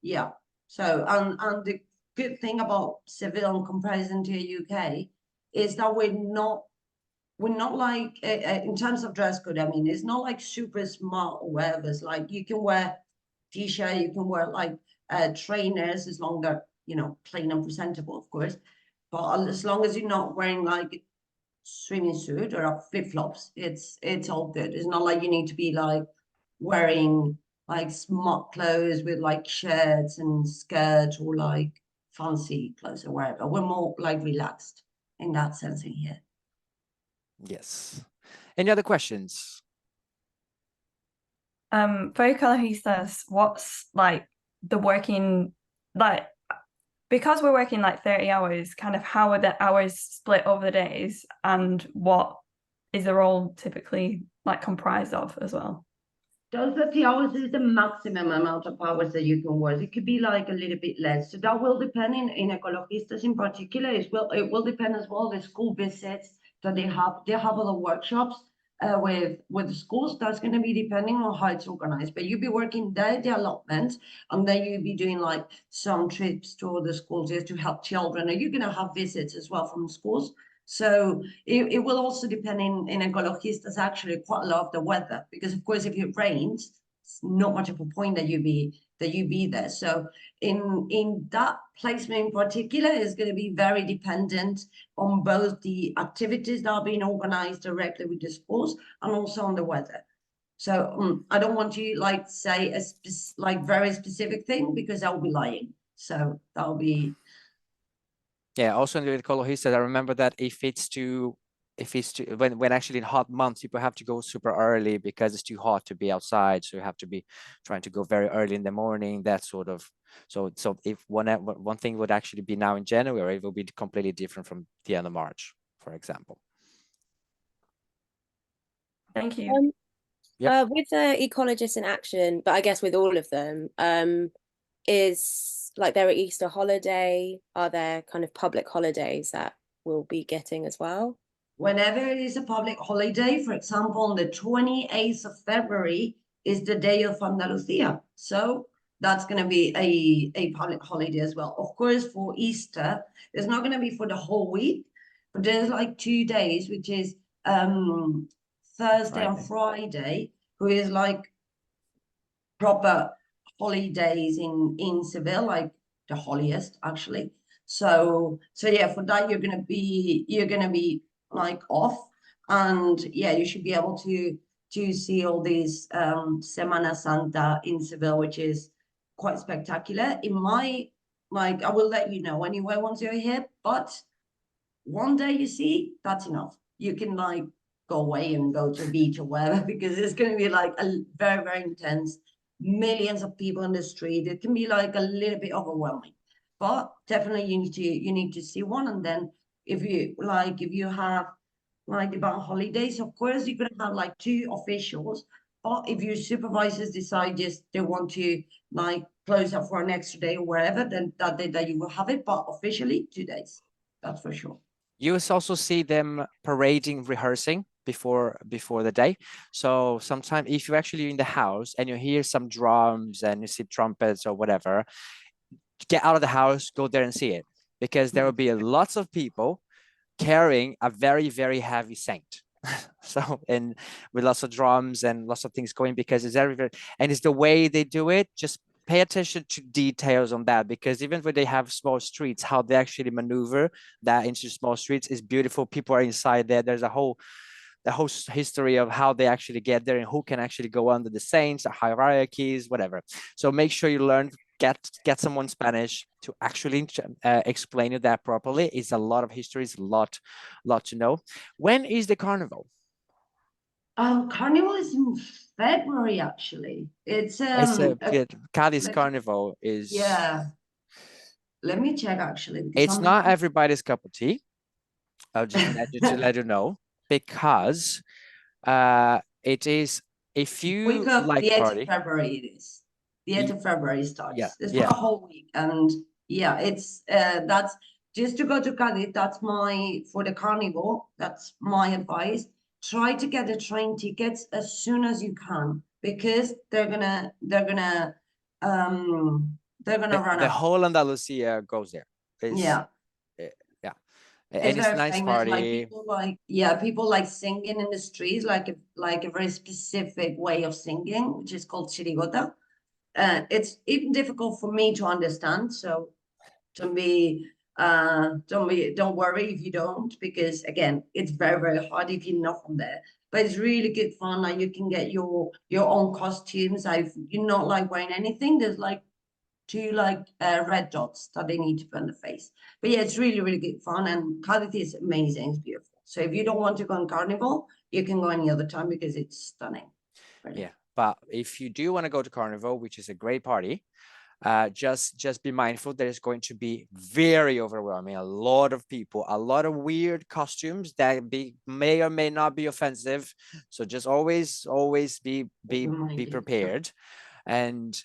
yeah. So and the good thing about Seville in comparison to the UK is that we're not like in terms of dress code. I mean, it's not like super smart or whatever. It's like you can wear t-shirt, you can wear like trainers as long as they're plain and presentable, of course. but as long as you're not wearing like swimming suit or flip-flops, it's all good. It's not like you need to be like wearing like smart clothes with like shirts and skirts or like fancy clothes or whatever. We're more like relaxed in that sense in here. Yes. Any other questions? For ecologistas, what's like the working, like, because we're working like 30 hours, kind of how are the hours split over the days, and what is the role typically like comprised of as well? Those 30 hours is the maximum amount of hours that you can work. It could be like a little bit less. So that will depend in ecologistas in particular. It will depend as well the school visits that they have. They have other workshops with the schools. That's going to be depending on how it's organized. But you'll be working there, the allotment, and then you'll be doing like some trips to the schools just to help children. And you're going to have visits as well from schools. So it will also depend in ecologistas actually quite a lot of the weather, because of course if it rains, it's not much of a point that you be there. So in that placement in particular is going to be very dependent on both the activities that are being organized directly with the schools and also on the weather. So I don't want to like say a very specific thing, because I'll be lying. So that'll be. Yeah, also in the ecologistas, I remember that if it's when actually in hot months, people have to go super early because it's too hot to be outside. So you have to be trying to go very early in the morning, that sort of. So if one thing would actually be now in January, it will be completely different from the end of March, for example. Thank you. Yep. With the ecologists in action, but I guess with all of them, is like there an Easter holiday? Are there kind of public holidays that we'll be getting as well? Whenever it is a public holiday, for example, on the 28th of February is the day of Andalusia. So that's going to be a public holiday as well. Of course, for Easter, it's not going to be for the whole week, but there's like 2 days, which is Thursday and Friday, who is like proper holidays in Seville, like the holiest actually. So yeah, for that you're gonna be like off, and yeah, you should be able to see all these Semana Santa in Seville, which is quite spectacular. It might, like, I will let you know anyway once you're here, but one day you see, that's enough. You can like go away and go to a beach or wherever, because it's going to be like a very, very intense, millions of people in the street. It can be like a little bit overwhelming, but definitely you need to see one. And then if you have like the bank holidays, of course you're going to have like 2 officials, but if your supervisors decide they want to like close up for an extra day or wherever, then that day that you will have it, but officially 2 days, that's for sure. You also see them parading, rehearsing before the day. So sometimes if you're actually in the house and you hear some drums and you see trumpets or whatever, get out of the house, go there and see it, because there will be lots of people carrying a very, very heavy saint. So, and with lots of drums and lots of things going, because it's everywhere, and it's the way they do it. Just pay attention to details on that, because even when they have small streets, how they actually maneuver that into small streets is beautiful. People are inside there. There's the whole history of how they actually get there and who can actually go under the saints, the hierarchies, whatever. So make sure you learn, get someone Spanish to actually explain you that properly. It's a lot of history, it's a lot to know. When is the carnival? Carnival is in February, actually. It's Cadiz Carnival is. Yeah. Let me check actually. It's not everybody's cup of tea. I'll just let you know, because it is, if you like the 8th party. of February it is. The 8th of February starts. Yeah, it's for a whole week, and yeah, it's that's just to go to Cadiz. That's for the carnival. That's my advice. Try to get the train tickets as soon as you can, because they're gonna run out. The whole Andalusia goes there. Yeah. And it's a nice famous. party. Like people like singing in the streets, like a very specific way of singing, which is called chirigota. It's even difficult for me to understand. So to be Don't worry if you don't, because again, it's very, very hard if you're not from there. But it's really good fun. Like you can get your own costumes. You're not like wearing anything. There's like two like red dots that they need to put on the face. But yeah, it's really, really good fun, and Cardiff is amazing. It's beautiful. So if you don't want to go on Carnival, you can go any other time because it's stunning. Really. Yeah, but if you do want to go to Carnival, which is a great party, just be mindful that it's going to be very overwhelming. A lot of people, a lot of weird costumes that may or may not be offensive. So just always be prepared, and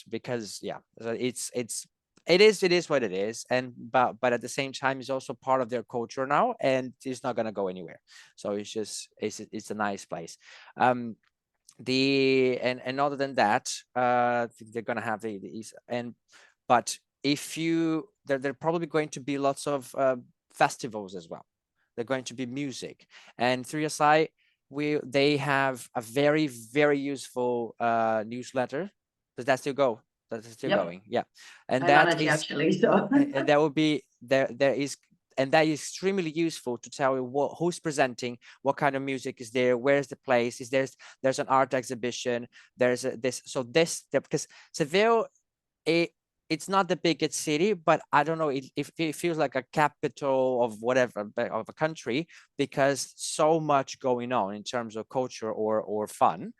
because yeah, it is what it is, and but at the same time, it's also part of their culture now, and it's not gonna go anywhere. So it's a nice place. And other than that, they're gonna have but if you there are probably going to be lots of festivals as well. They're going to be music, and 3SI they have a very, very useful newsletter. Does that still go? That's still going, yeah. And that is actually, so and that will be there is, and that is extremely useful to tell you who's presenting, what kind of music is there, where's the place, is there's an art exhibition, there's because Seville, it's not the biggest city, but I don't know, it feels like a capital of whatever, of a country, because so much going on in terms of culture or fun,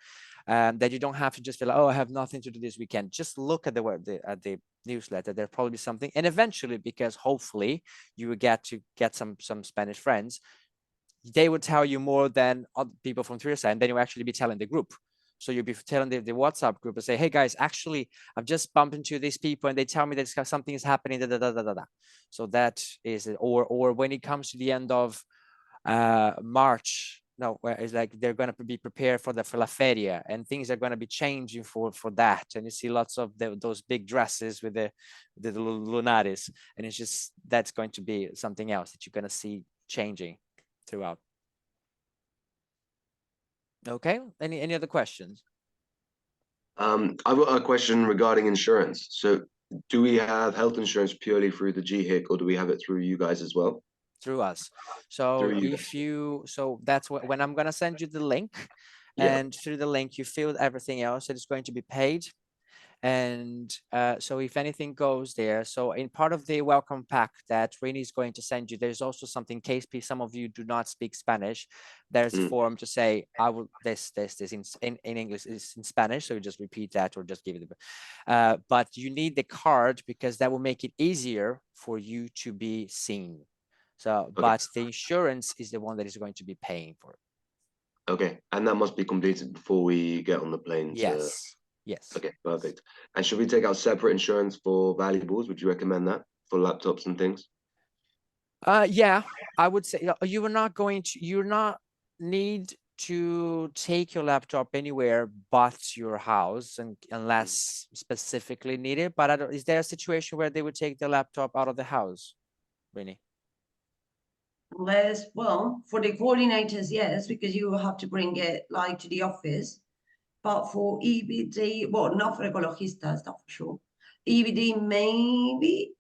that you don't have to just feel like, oh, I have nothing to do this weekend. Just look at the newsletter. There'll probably be something, and eventually, because hopefully you will get some Spanish friends, they will tell you more than other people from 3SI, and then you'll actually be telling the group. So you'll be telling the WhatsApp group and say, hey guys, actually, I've just bumped into these people and they tell me that something is happening. So that is it. Or when it comes to the end of March, no, where it's like they're going to be prepared for La Feria, and things are going to be changing for that. And you see lots of those big dresses with the lunares, and it's just, that's going to be something else that you're going to see changing throughout. Okay, any other questions? I've got a question regarding insurance. So do we have health insurance purely through the GHIC, or do we have it through you guys as well? Through us. So so that's when I'm gonna send you the link, and through the link you fill everything else that is going to be paid. And so if anything goes there, so in part of the welcome pack that Rini is going to send you, there's also something, in case some of you do not speak Spanish, there's a form to say, I will this in English is in Spanish, so you just repeat that or just give it but you need the card, because that will make it easier for you to be seen. So but the insurance is the one that is going to be paying for it. Okay, and that must be completed before we get on the plane. Yes. Yes. Okay, perfect. And should we take out separate insurance for valuables? Would you recommend that for laptops and things? Yeah, I would say you're not need to take your laptop anywhere but your house, and unless specifically needed. But is there a situation where they would take the laptop out of the house, Rini? Unless, well, for the coordinators, yes, because you will have to bring it like to the office. But for EBD, well, not for ecologistas, that's for sure. EBD maybe,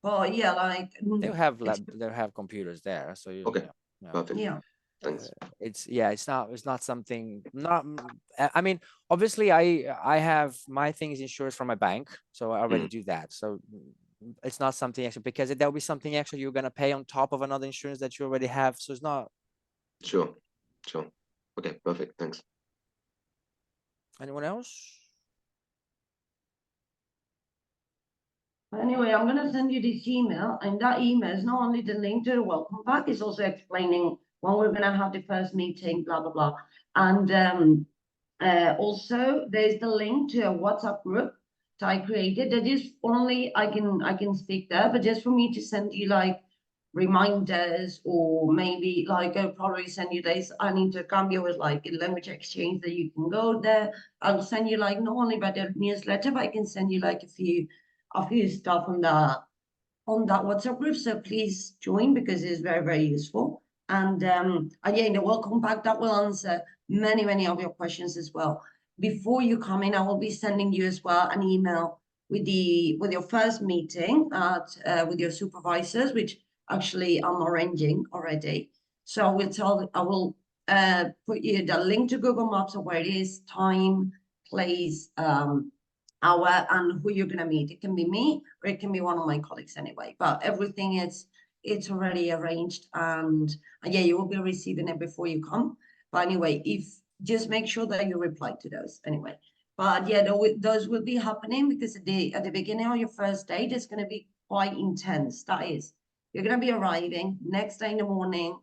but yeah, like they'll have computers there, so you, okay, perfect. Yeah. It's not something, I mean, obviously I have my things insured from my bank, so I already do that. So it's not something extra, because there'll be something extra you're going to pay on top of another insurance that you already have. So it's not. Sure. Okay, perfect. Thanks. Anyone else? Anyway, I'm going to send you this email, and that email is not only the link to the welcome pack, it's also explaining when we're going to have the first meeting, blah, blah, blah. And also there's the link to a WhatsApp group that I created. That is only, I can speak there, but just for me to send you like reminders, or maybe like I'll probably send you this an intercambio with like a language exchange that you can go there. I'll send you like not only by the newsletter, but I can send you like a few stuff on that WhatsApp group. So please join, because it's very, very useful. And again, the welcome pack that will answer many of your questions as well. Before you come in, I will be sending you as well an email with your first meeting with your supervisors, which actually I'm arranging already. So I will put you the link to Google Maps of where it is, time, place, hour, and who you're gonna meet. It can be me or it can be one of my colleagues anyway. But everything it's already arranged, and yeah, you will be receiving it before you come. But anyway, if just make sure that you reply to those anyway. But yeah, those will be happening because at the beginning of your first day, it's going to be quite intense. That is, you're going to be arriving next day in the morning.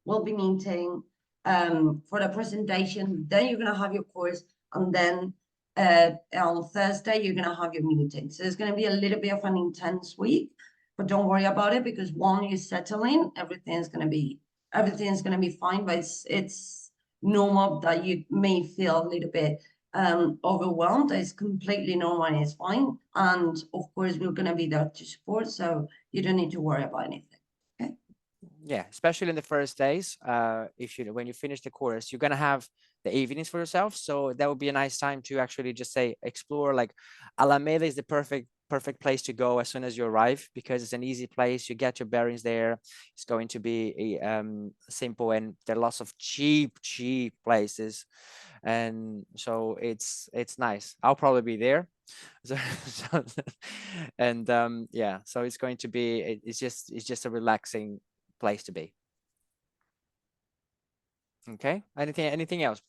We'll be meeting for the presentation. Then you're going to have your course, and then on Thursday you're going to have your meeting. So it's going to be a little bit of an intense week, but don't worry about it because once you settle in, everything's going to be fine. But it's normal that you may feel a little bit overwhelmed. It's completely normal and it's fine. And of course, we're going to be there to support, so you don't need to worry about anything. Okay. Yeah, especially in the first days. When you finish the course, you're gonna have the evenings for yourself. So that would be a nice time to actually just say explore. Like Alameda is the perfect place to go as soon as you arrive because it's an easy place. You get your bearings there. It's going to be simple, and there are lots of cheap places, and so it's nice. I'll probably be there. And yeah, so it's going to be. It's just a relaxing place to be. Okay. Anything else?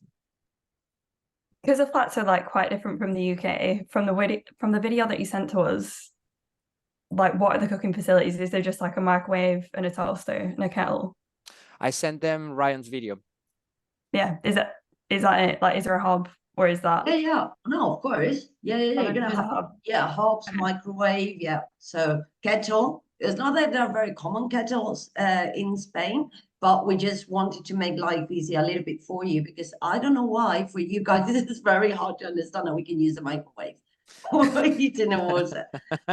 Because the flats are like quite different from the UK. From the video that you sent to us, like what are the cooking facilities? Is there just like a microwave and a toaster and a kettle? I sent them Ryan's video. Yeah. Is that it? Like, is there a hob or is that? Yeah. No, of course. Yeah. You're gonna have hobs, microwave. Yeah. So kettle. It's not that they're very common kettles in Spain, but we just wanted to make life easy a little bit for you because I don't know why for you guys it's very hard to understand that we can use the microwave for heating the water.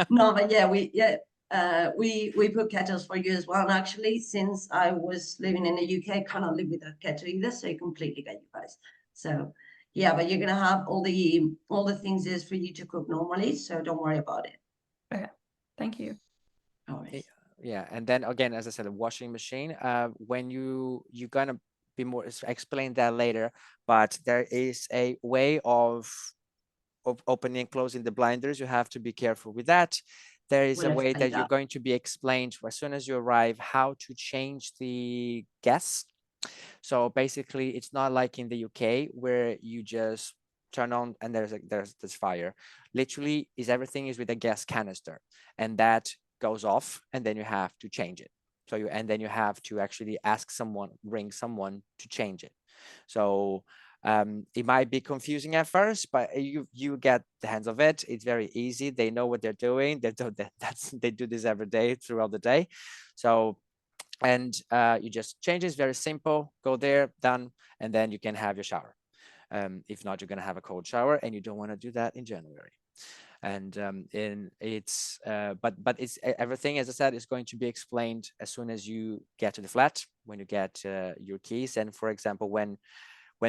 No, but yeah, we put kettles for you as well. And actually, since I was living in the UK, I cannot live without a kettle either, so I completely get you guys. So yeah, but you're gonna have all the things is for you to cook normally, so don't worry about it. Okay, thank you. All right. Yeah, and then again, as I said, a washing machine. When you're gonna be more explain that later, but there is a way of opening and closing the blinders. You have to be careful with that. There is a way that you're going to be explained as soon as you arrive how to change the gas. So basically, it's not like in the UK where you just turn on and there's fire. Literally, everything is with a gas canister, and that goes off, and then you have to change it. So then you have to actually ring someone to change it. So it might be confusing at first, but you get the hands of it. It's very easy. They know what they're doing. They do this every day throughout the day. So and you just change it. It's very simple. Go there, done, and then you can have your shower. If not, you're gonna have a cold shower, and you don't want to do that in January. And it's everything, as I said, is going to be explained as soon as you get to the flat, when you get your keys. And for example, when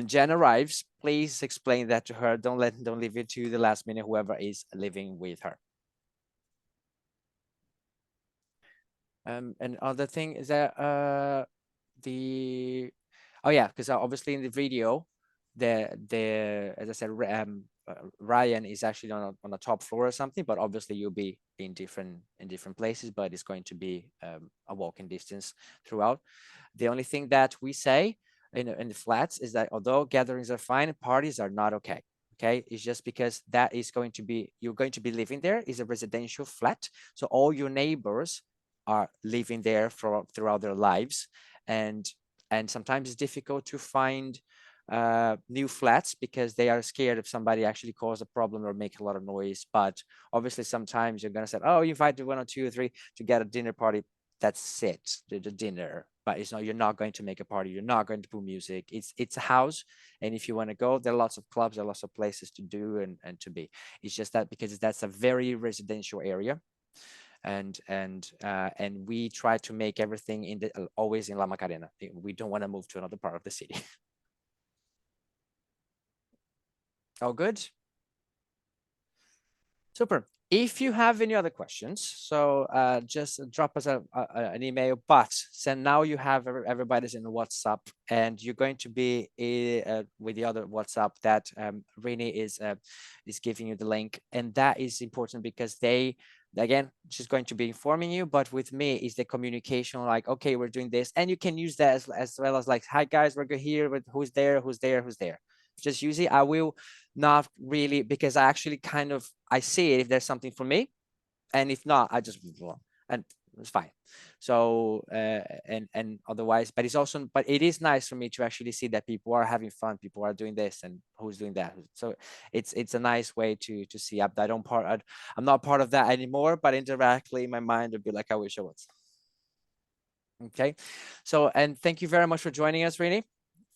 Jen arrives, please explain that to her. Don't leave it to the last minute, whoever is living with her. And other thing is that because obviously in the video, as I said, Ryan is actually on a top floor or something, but obviously you'll be in different places, but it's going to be a walking distance throughout. The only thing that we say in the flats is that although gatherings are fine, parties are not okay. Okay, it's just because you're going to be living there is a residential flat, so all your neighbors are living there throughout their lives, and sometimes it's difficult to find new flats because they are scared if somebody actually cause a problem or make a lot of noise. But obviously sometimes you're gonna say, oh, you invited 1 or 2 or 3 to get a dinner party. That's it, the dinner. But it's not, you're not going to make a party. You're not going to put music. It's a house, and if you want to go, there are lots of clubs, there are lots of places to do and to be. It's just that because that's a very residential area, and we try to make everything always in La Macarena. We don't want to move to another part of the city. All good. Super. If you have any other questions, so just drop us an email, but now you have everybody's in WhatsApp, and you're going to be with the other WhatsApp that Rini is giving you the link. And that is important because again, she's going to be informing you, but with me is the communication, like, okay, we're doing this, and you can use that as well as like, hi guys, we're here with who's there. Just use it. I will not really, because I actually I see it if there's something for me, and if not, I just and it's fine. So and otherwise, but it is nice for me to actually see that people are having fun, people are doing this, and who's doing that. So it's a nice way to see up that I'm not part of that anymore, but indirectly my mind would be like, I wish I was. Okay, so, and thank you very much for joining us, Rini,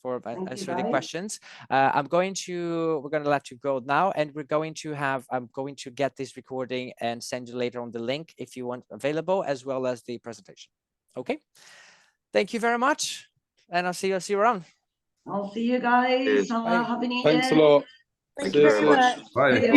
for answering the questions. We're going to let you go now, and I'm going to get this recording and send you later on the link if you want available, as well as the presentation. Okay, thank you very much, and I'll see you around. I'll see you guys. Cheers. Have a Thanks a lot. Thank you very much. Bye. Bye.